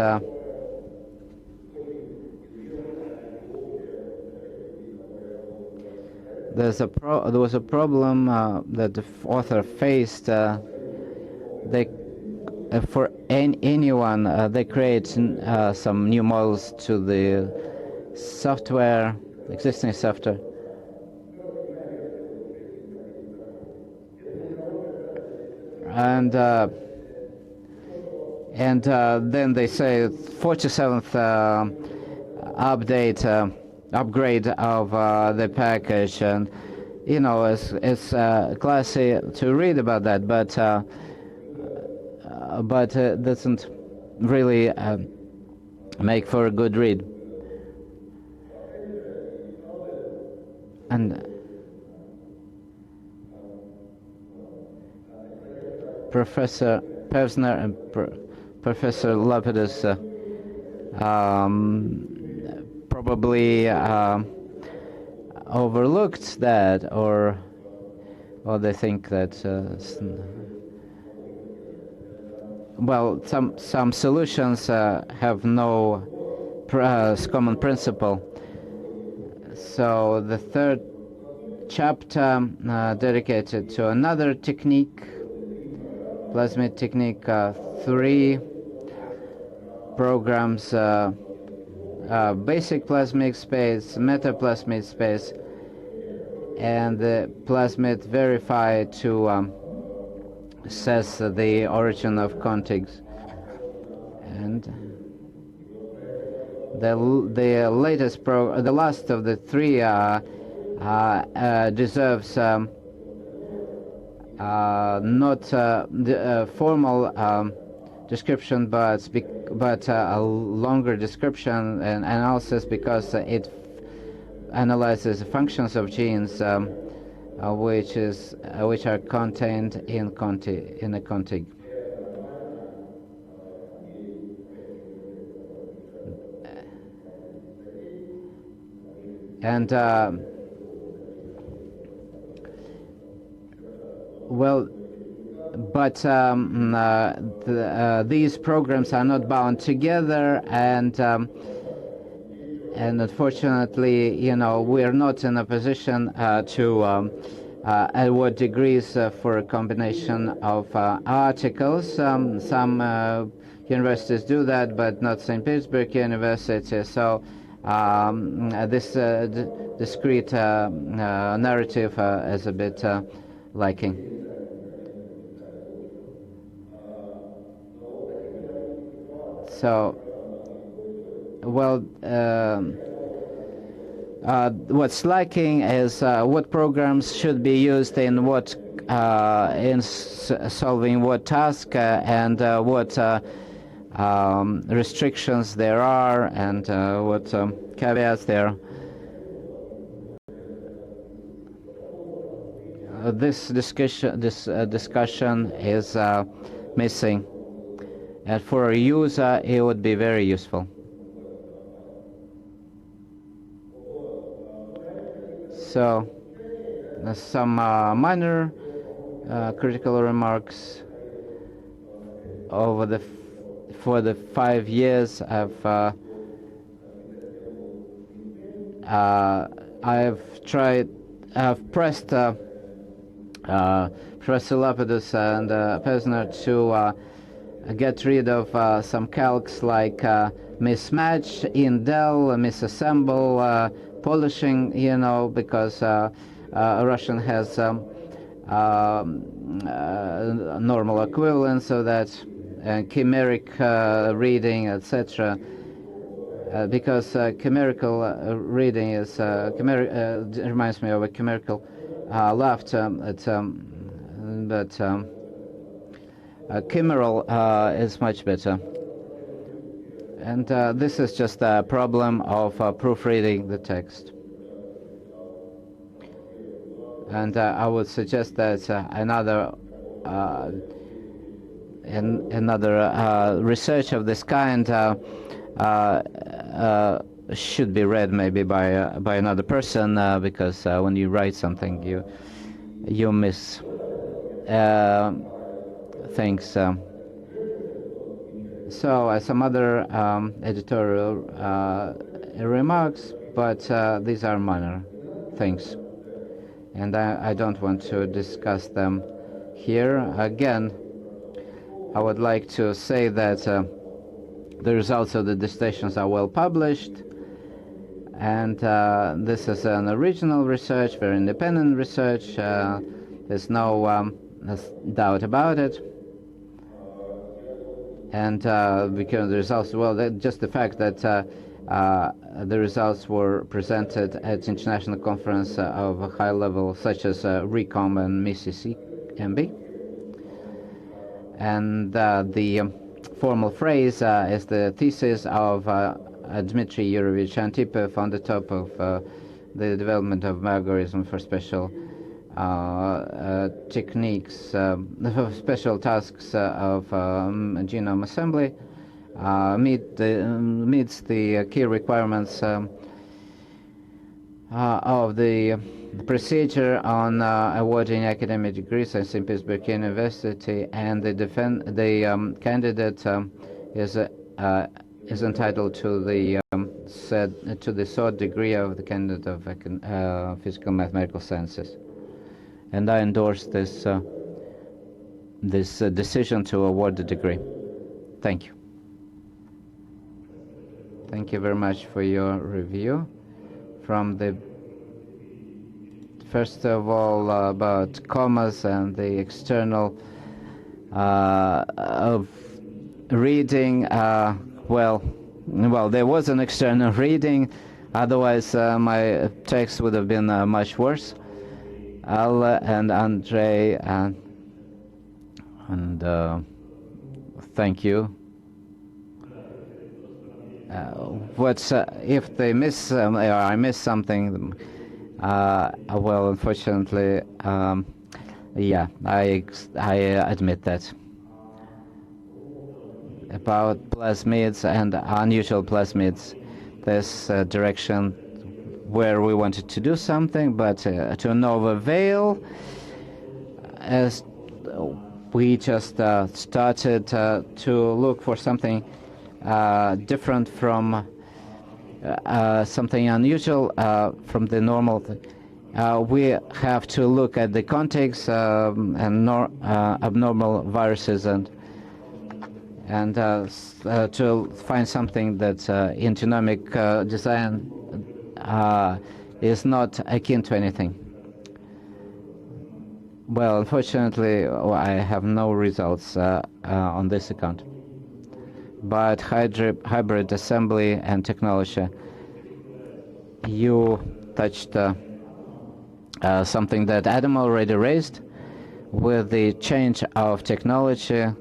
there was a problem that the author faced. For anyone, they create some new models to the software, existing software. And then they say 47th upgrade of the package, and it's classy to read about that, but doesn't really make for a good read. And Professor Pevsner and Professor Lapidus probably overlooked that, or they think that well, some solutions have no common principle. So the third chapter dedicated to another technique, Plasmid technique, 3 programs, basic plasmid space, metaplasmid space, and the plasmid verify to assess the origin of contigs. And the latest the last of the 3 deserves not the formal description, but a longer description and analysis, because it analyzes the functions of genes which are contained in a contig. And well, but these programs are not bound together, and unfortunately, we are not in a position to award degrees for a combination of articles. Some universities do that, but not St. Petersburg University. So this discrete narrative is a bit lacking. So, well, what's lacking is what programs should be used in what solving what task, and what restrictions there are, and what caveats there are. This discussion is missing, and for a user it would be very useful. So some minor critical remarks. For the 5 years I've pressed Professor Lapidus and Pesner to get rid of some calcs like mismatch, indel, misassemble, polishing, you know, because Russian has normal equivalence, so that chimeric reading, etc. Because chimerical reading is reminds me of a chimerical laughter. But chimeral is much better. And this is just a problem of proofreading the text. And I would suggest that another research of this kind should be read maybe by another person, because when you write something, you miss things. So some other editorial remarks, but these are minor things, and I don't want to discuss them here. Again, I would like to say that the results of the dissertations are well published, and this is an original research, very independent research. There's no doubt about it. And because the results, well, just the fact that the results were presented at international conference of a high level, such as RECOM and MISICMB. And the formal phrase is the thesis of Dmitry Antipov on the top of the development of algorithm for special techniques, special tasks of genome assembly, meets the key requirements of the procedure on awarding academic degrees at St. Petersburg University, and the candidate is entitled to the third degree of the candidate of physical mathematical sciences. And I endorse this decision to award the degree. Thank you. Thank you very much for your review. From the first of all about commas and the external of reading. Well, there was an external reading. Otherwise, my text would have been much worse. Alla and Andrei and thank you. If they miss or I miss something? Well, unfortunately, yeah, I admit that. About plasmids and unusual plasmids, this direction where we wanted to do something, but to no avail, as we just started to look for something different from something unusual from the normal thing. We have to look at the context and abnormal viruses and to find something that in genomic design is not akin to anything. Well, unfortunately, I have no results on this account. But hybrid assembly and technology, you touched something that Adam already raised. With the change of technology,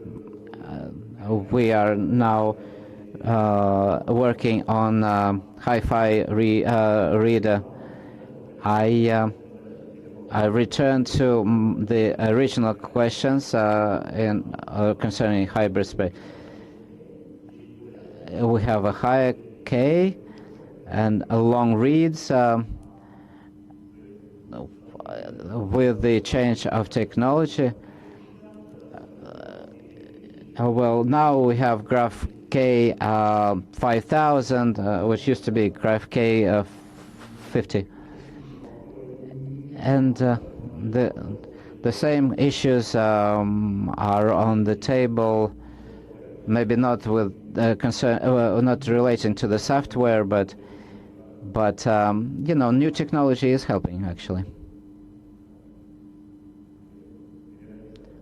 we are now working on hi-fi reader. I return to the original questions concerning hybrid space. We have a high K and a long reads. With the change of technology, well, now we have graph K 5000, which used to be graph K 50, and The same issues are on the table, maybe not with not relating to the software, but you know, new technology is helping actually.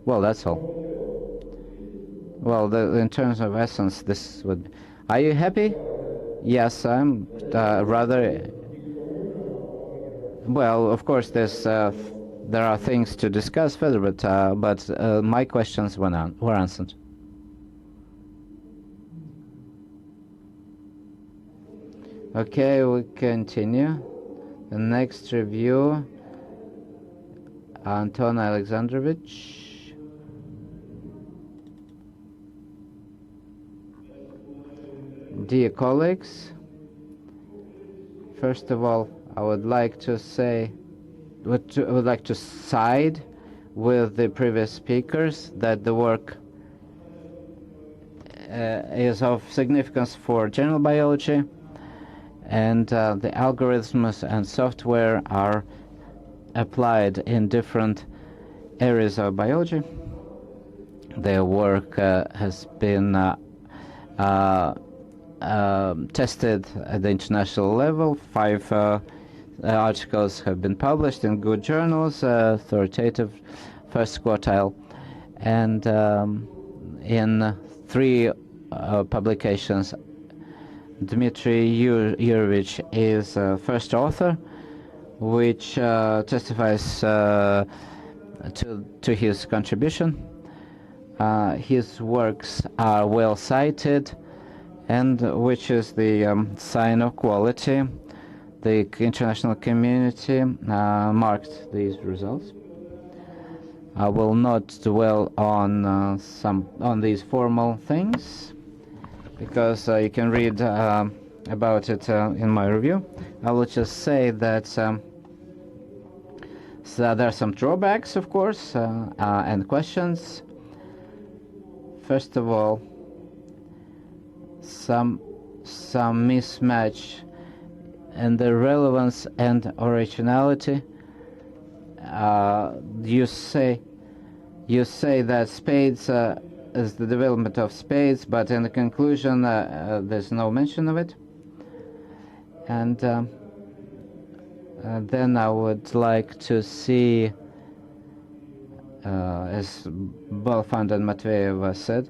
Well, that's all. Well, in terms of essence, this would. Are you happy? Yes, I'm rather. Well, of course, there are things to discuss further, but my questions were answered. Okay, we continue. The next review, Anton Alexandrovich. Dear colleagues, first of all, I would like to say, would like to side with the previous speakers that the work is of significance for general biology, and the algorithms and software are applied in different areas of biology. Their work has been tested at the international level. 5 articles have been published in good journals, authoritative first quartile, and in 3 publications. Dmitry Yurovich is first author, which testifies to his contribution. His works are well cited, and which is the sign of quality. The international community marked these results. I will not dwell on these formal things, because you can read about it in my review. I will just say that so there are some drawbacks, of course, and questions. First of all, some mismatch in the relevance and originality. You say that spades is the development of spades, but in the conclusion there's no mention of it. And then I would like to see, as Balfand and Matveyev said,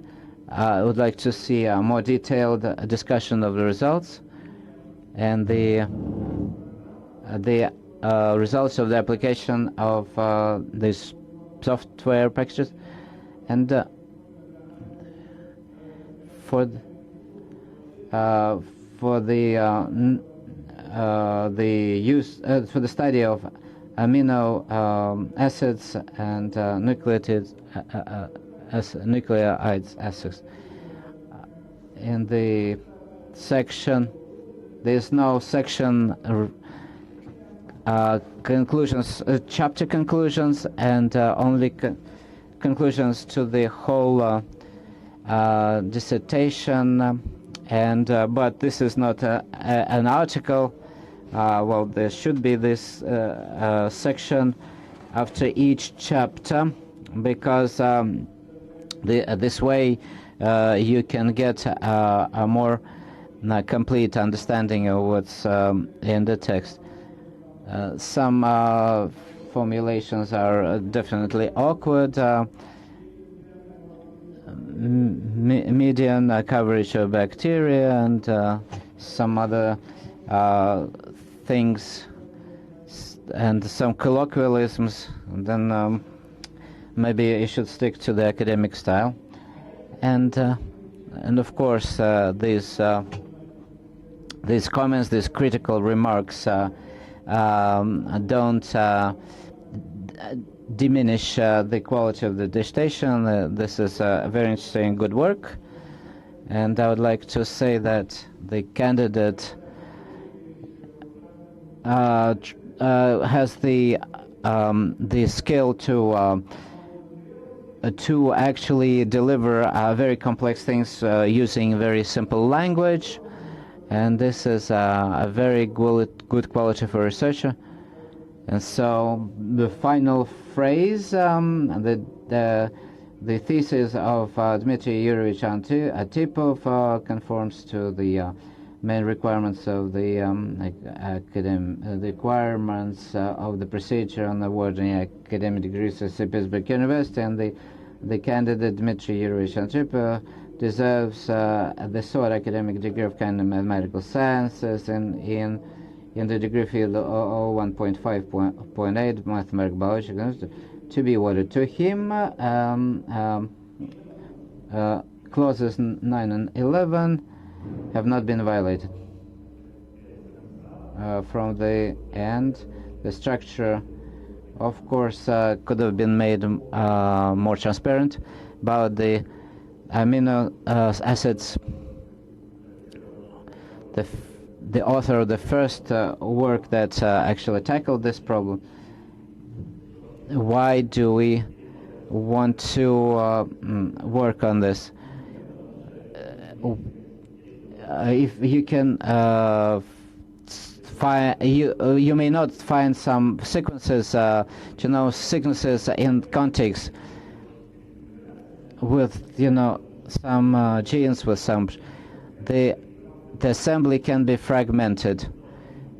I would like to see a more detailed discussion of the results and the results of the application of these software packages, and for the study of amino acids and nucleides acids. In the section, there's no section conclusions, chapter conclusions, and only conclusions to the whole dissertation. And but this is not an article. Well, there should be this section after each chapter, because this way you can get a more complete understanding of what's in the text. Some formulations are definitely awkward. Median coverage of bacteria and some other things, and some colloquialisms. Then maybe you should stick to the academic style. And of course these comments, these critical remarks don't diminish the quality of the dissertation. This is very interesting, good work, and I would like to say that the candidate has the skill to actually deliver very complex things using very simple language, and this is a very good quality for a researcher. And so the final phrase, the thesis of Dmitry Antipov conforms to the main requirements of the the requirements of the procedure on awarding academic degrees at St. Petersburg University, and the candidate Dmitry Antipov deserves the sought academic degree of kind of mathematical sciences in the degree field 1.5.8 mathematical biology to be awarded to him. Clauses 9 and 11 have not been violated. From the end, the structure, of course, could have been made more transparent about the amino acids. The author of the first work that actually tackled this problem. Why do we want to work on this? If you can find, you may not find some sequences, sequences in context with some genes with some. The assembly can be fragmented.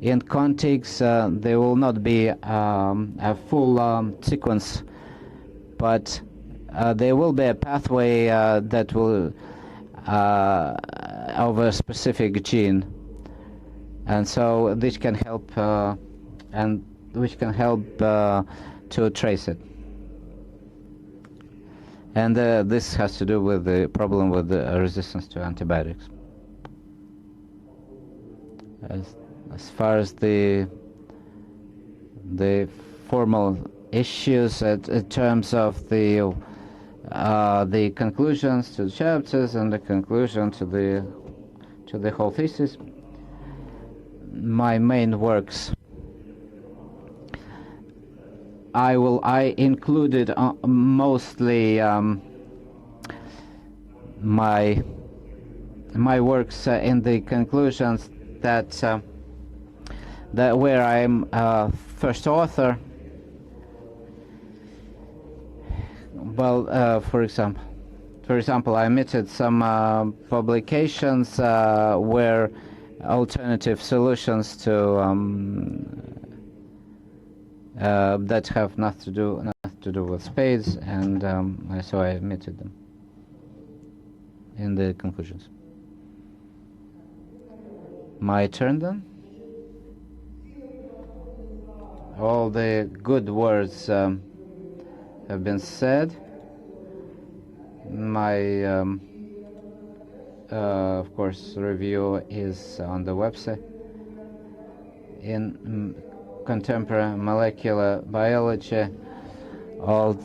In context, there will not be a full sequence, but there will be a pathway that will of a specific gene, and so this can help, and which can help to trace it. And this has to do with the problem with the resistance to antibiotics. As far as the formal issues in terms of the conclusions to the chapters and the conclusion to the whole thesis, my main works, I included mostly my works in the conclusions that where I'm first author. Well, for example, I omitted some publications where alternative solutions to that have nothing to do with spades, and so I omitted them in the conclusions. My turn then. All the good words have been said. My, of course, review is on the website. In contemporary molecular biology, all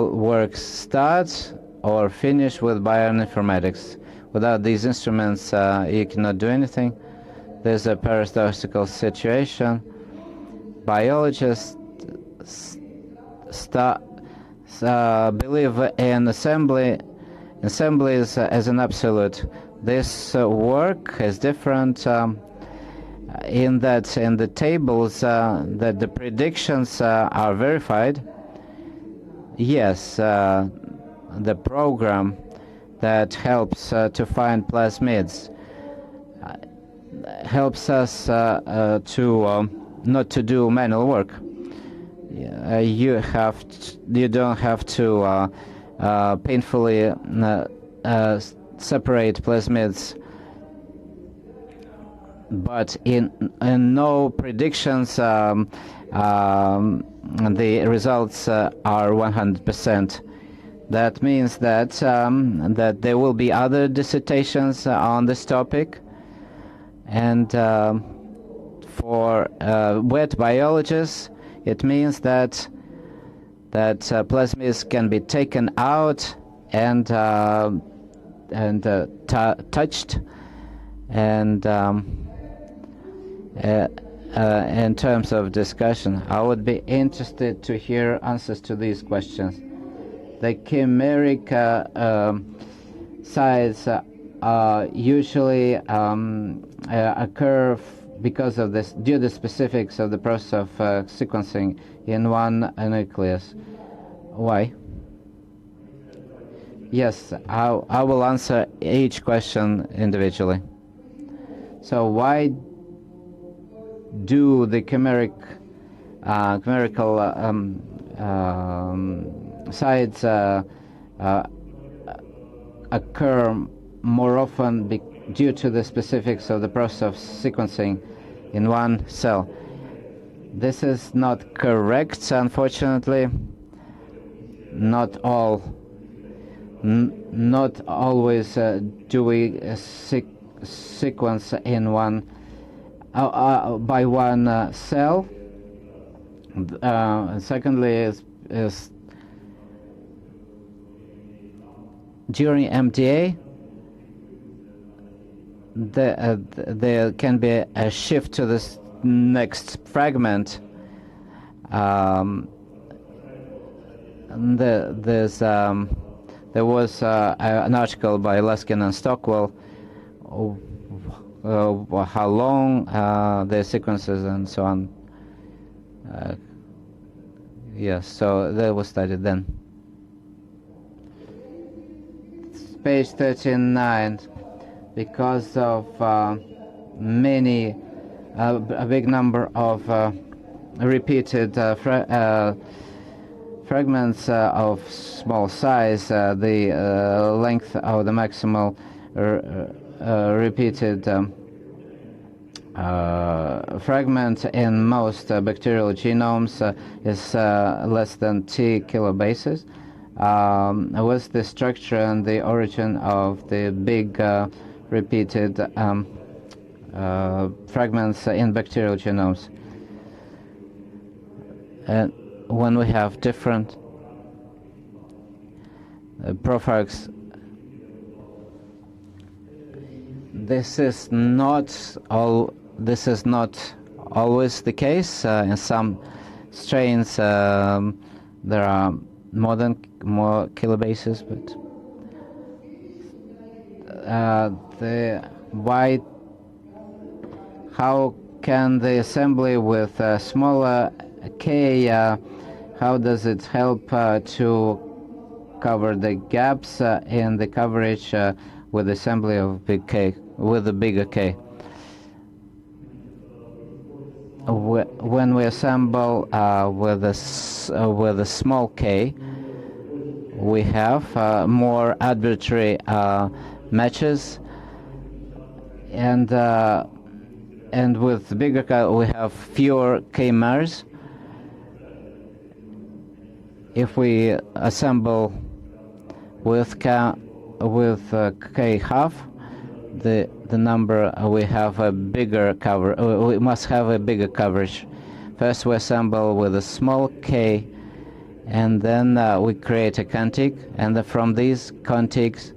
works start or finish with bioinformatics. Without these instruments, you cannot do anything. There's a paradoxical situation. Biologists believe in assemblies as an absolute. This work is different in that in the tables that the predictions are verified. Yes, the program that helps to find plasmids helps us to not to do manual work. You don't have to painfully separate plasmids, but in no predictions the results are 100%. That means that that there will be other dissertations on this topic, and for wet biologists, it means that plasmids can be taken out and touched, and in terms of discussion, I would be interested to hear answers to these questions. The chimeric size usually occur because of this, due to the specifics of the process of sequencing in one nucleus. Why? Yes, I will answer each question individually. So why do the chimerical sites occur more often due to the specifics of the process of sequencing in one cell? This is not correct, unfortunately. Not always do we sequence in one by one cell. Secondly, is during MDA, there can be a shift to this next fragment. There was an article by Laskin and Stockwell how long the sequences and so on. Yes, so that was studied then. Page 39. Because of a big number of repeated fragments of small size, the length of the maximal repeated fragment in most bacterial genomes is less than T kilobases. Was the structure and the origin of the big repeated fragments in bacterial genomes? And when we have different profiles, this is not always the case. In some strains, there are more kilobases, but how can the assembly with smaller K, how does it help to cover the gaps in the coverage with assembly of big K, with the bigger K? When we assemble with a small K, we have more arbitrary matches, and with bigger K we have fewer K-mers. If we assemble with K half, the number we have a bigger cover. We must have a bigger coverage. First, we assemble with a small K, and then we create a contig, and from these contigs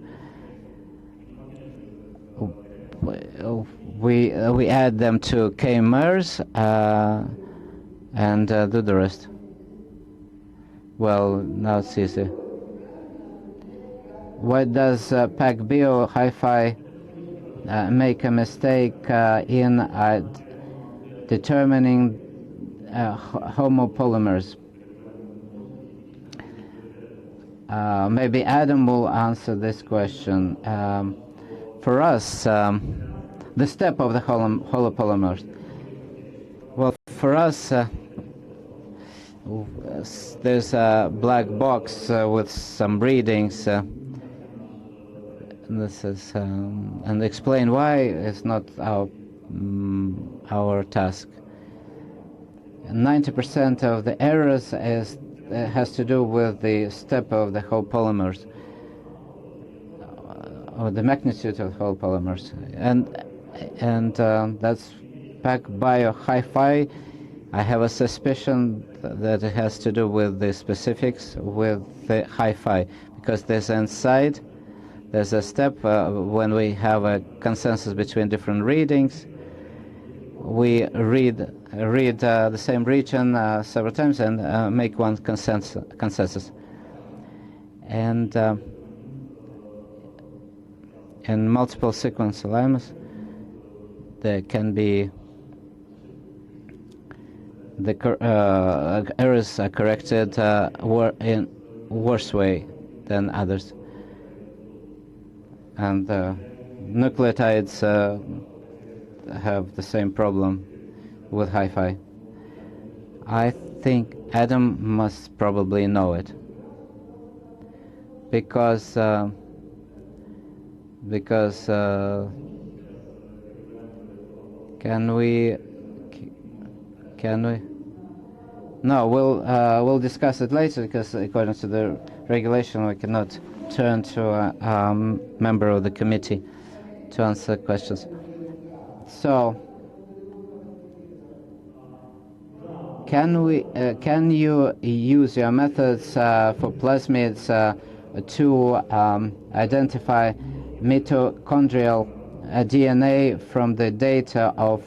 we add them to K-mers and do the rest. Well, now it's easy. Why does PacBio Hi-Fi make a mistake in determining homopolymers? Maybe Adam will answer this question. For us, the step of the holopolymers. Well, for us, there's a black box with some readings. This is and explain why it's not our task. 90% of the errors has to do with the step of the whole polymers, or the magnitude of whole polymers, and that's PacBio Hi-Fi. I have a suspicion that it has to do with the specifics with the Hi-Fi, because there's inside. There's a step when we have a consensus between different readings. We read the same region several times and make one consensus. And in multiple sequence alignments, there can be errors are corrected in worse way than others. And nucleotides have the same problem with hi-fi. I think Adam must probably know it, because can we? No, we'll discuss it later, because according to the regulation we cannot turn to a member of the committee to answer questions. So, can you use your methods for plasmids to identify mitochondrial DNA from the data of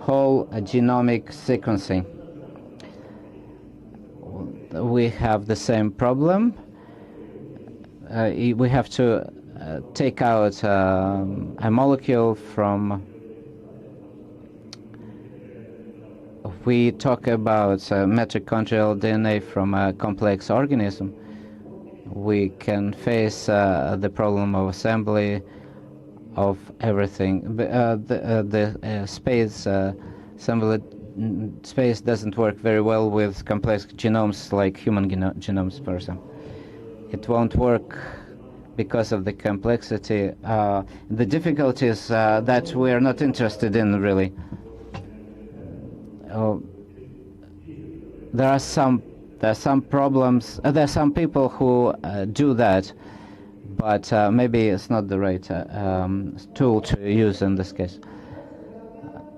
whole genomic sequencing? We have the same problem. We have to take out a molecule from. We talk about mitochondrial DNA from a complex organism. We can face the problem of assembly of everything. The space assembly space doesn't work very well with complex genomes like human genomes, for example. It won't work because of the complexity, the difficulties that we are not interested in, really. There are some problems. There are some people who do that, but maybe it's not the right tool to use in this case.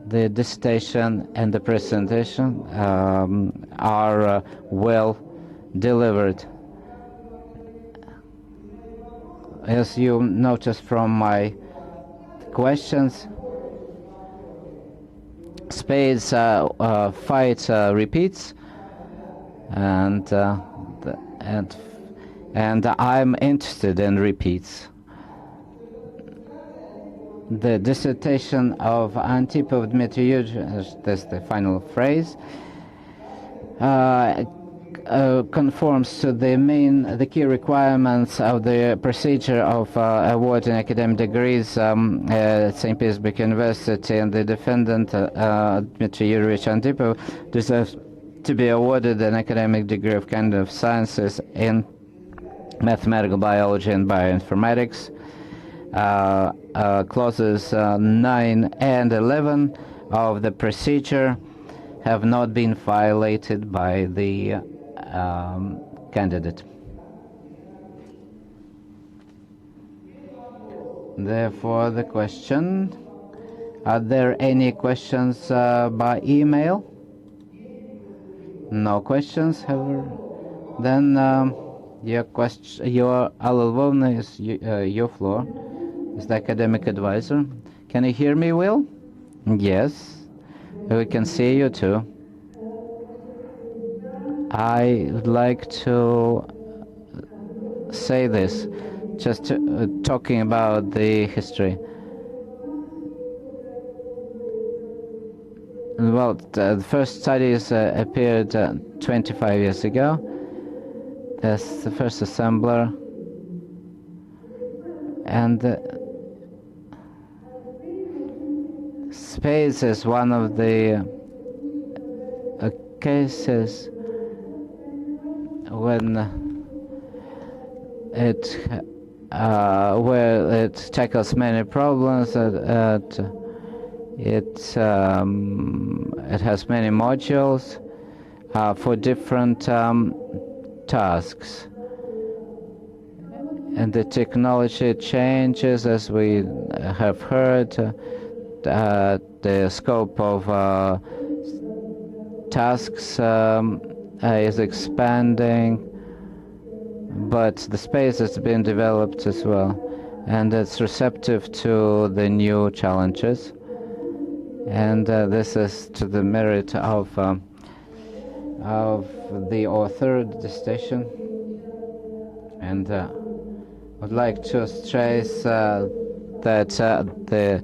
The dissertation and the presentation are well delivered. As you noticed from my questions, Spades fight repeats, and I'm interested in repeats. The dissertation of Antipov Dmitry, that's the final phrase, conforms to the key requirements of the procedure of awarding academic degrees at St. Petersburg University, and the defendant, Dmitry Antipov, deserves to be awarded an academic degree of Candidate of Sciences in mathematical biology and bioinformatics. Clauses 9 and 11 of the procedure have not been violated by the candidate. Therefore, the question: are there any questions by email? No questions, however. Then your question, your Alalvovna, is your floor. Is the academic advisor. Can you hear me, Will? Yes. We can see you too. I would like to say this, just talking about the history. Well, the first studies appeared 25 years ago. That's the first assembler. And space is one of the cases when where it tackles many problems. It has many modules for different tasks, and the technology changes, as we have heard. The scope of tasks is expanding, but the space has been developed as well, and it's receptive to the new challenges. And this is to the merit of the author of the dissertation. And I would like to stress that the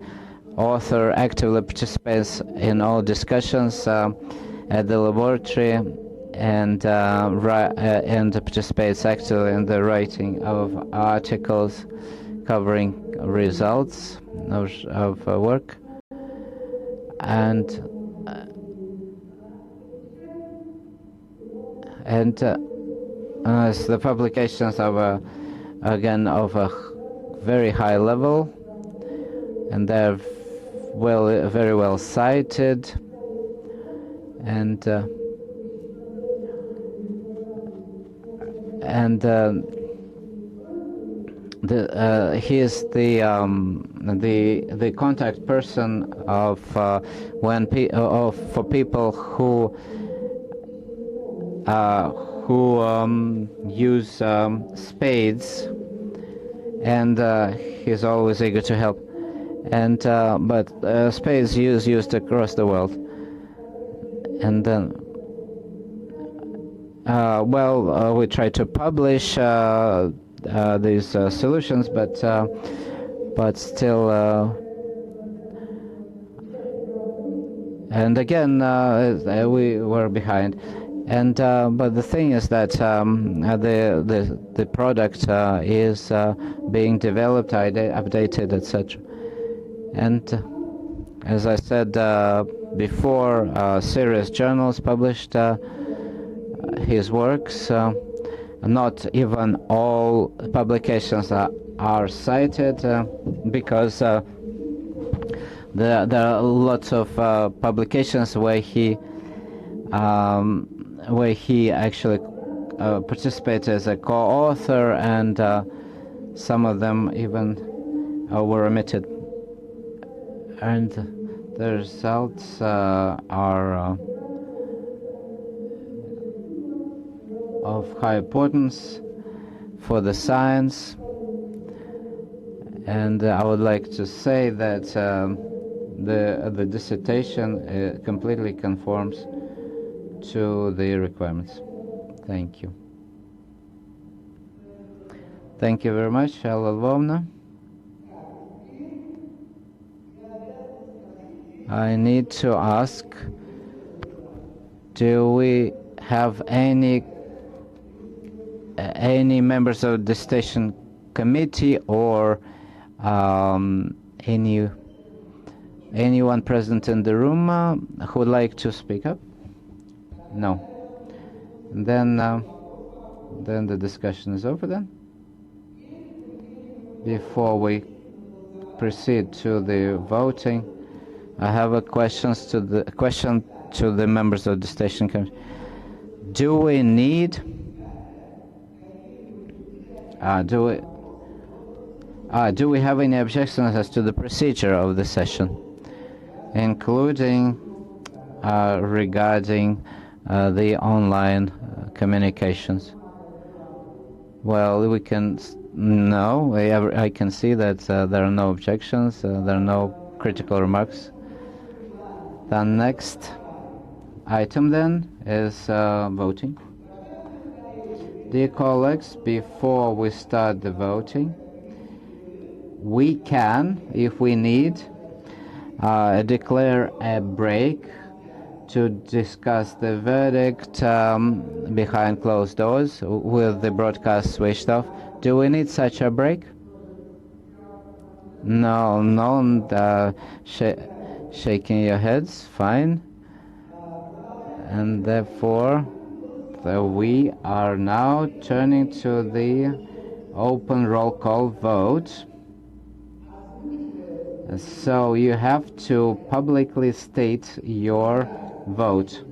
author actively participates in all discussions at the laboratory and participates actively in the writing of articles covering results of work, and the publications of again of a very high level, and they're very well cited, and he is the contact person of for people who use spades, and he's always eager to help. And but spades used across the world, and then we try to publish these solutions, but still, and again we were behind. And but the thing is that the product is being developed, updated, etc. And as I said before, serious journals published his works. Not even all publications are cited because there are lots of publications where he actually participated as a co-author, and some of them even were omitted. And the results are of high importance for the science, and I would like to say that the dissertation completely conforms to the requirements. Thank you. Thank you very much, Alla Lvovna. I need to ask, do we have any members of the dissertation committee or anyone present in the room who would like to speak up? No. Then the discussion is over then. Before we proceed to the voting, I have a question to the members of the dissertation committee. Do we need do we have any objections as to the procedure of the session, including regarding the online communications? Well, we can I can see that there are no objections, there are no critical remarks. The next item then is voting. Dear colleagues, before we start the voting, we can, if we need, declare a break to discuss the verdict behind closed doors with the broadcast switched off. Do we need such a break? No, shaking your heads, fine. And therefore, we are now turning to the open roll call vote. So you have to publicly state your vote.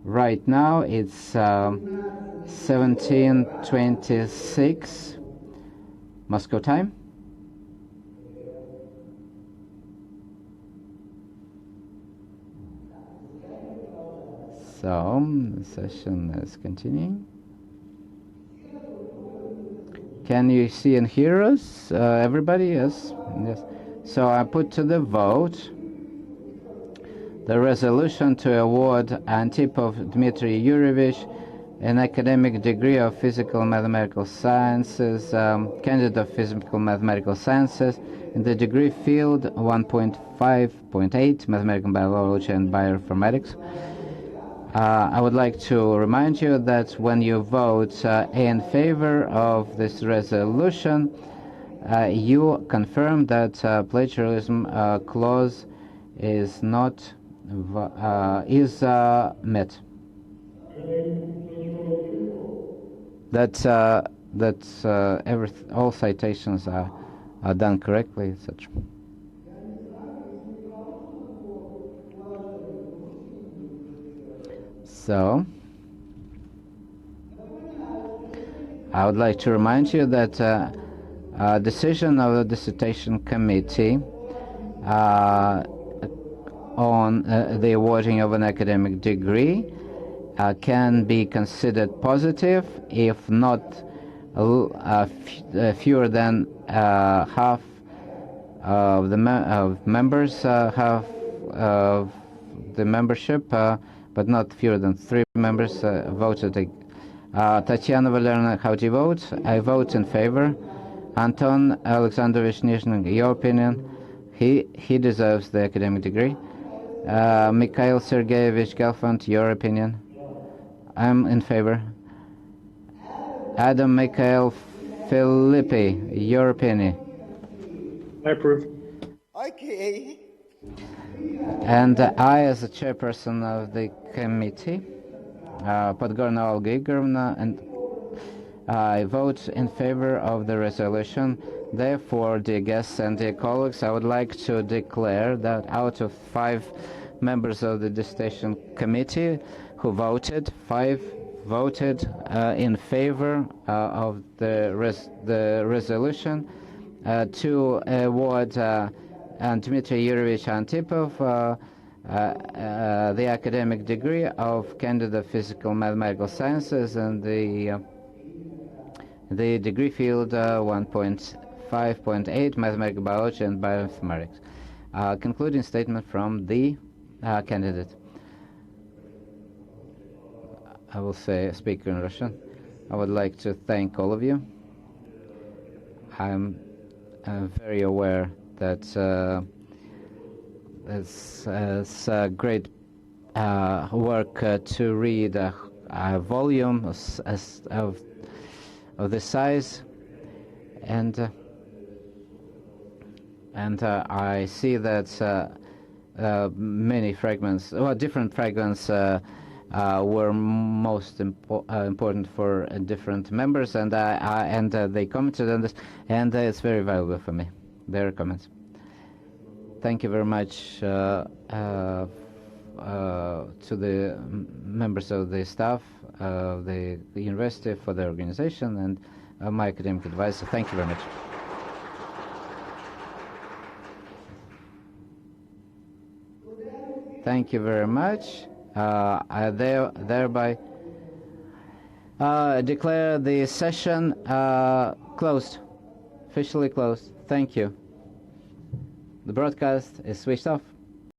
Right now it's 17:26 Moscow time. So the session is continuing. Can you see and hear us, everybody? Yes. Yes. So I put to the vote the resolution to award Antipov Dmitry Yurievich an academic degree of physical and mathematical sciences, candidate of physical mathematical sciences in the degree field 1.5.8 mathematical biology and bioinformatics, I would like to remind you that when you vote in favor of this resolution, you confirm that plagiarism clause is not met. That all citations are done correctly, etc. So, I would like to remind you that a decision of the Dissertation Committee on the awarding of an academic degree can be considered positive if not fewer than half of the members, half of the membership, but not fewer than 3 members voted. Tatiana Valerna, how do you vote? I vote in favor. Anton Alexandrovich Nizhny, your opinion? He deserves the academic degree. Mikhail Sergeyevich Gelfand, your opinion? I'm in favor. Adam Mikhail Filippi, your opinion? I approve. Okay. And I, as the chairperson of the committee, Podgorna Olga Igorovna, and I vote in favor of the resolution. Therefore, dear guests and dear colleagues, I would like to declare that out of 5 members of the Dissertation Committee who voted, 5 voted in favor of the resolution to award Dmitry Antipov the academic degree of candidate of physical mathematical sciences and the degree field 1.5.8 mathematical biology and bioinformatics. Concluding statement from the candidate. I will speak in Russian. I would like to thank all of you. I'm very aware that it's great work to read a volume of this size, and I see that many fragments, different fragments were most important for different members, and they commented on this, and it's very valuable for me, their comments. Thank you very much to the members of the staff of the university for their organization, and my academic advisor. Thank you very much. Thank you very much. I thereby declare the session closed, officially closed. Thank you. The broadcast is switched off.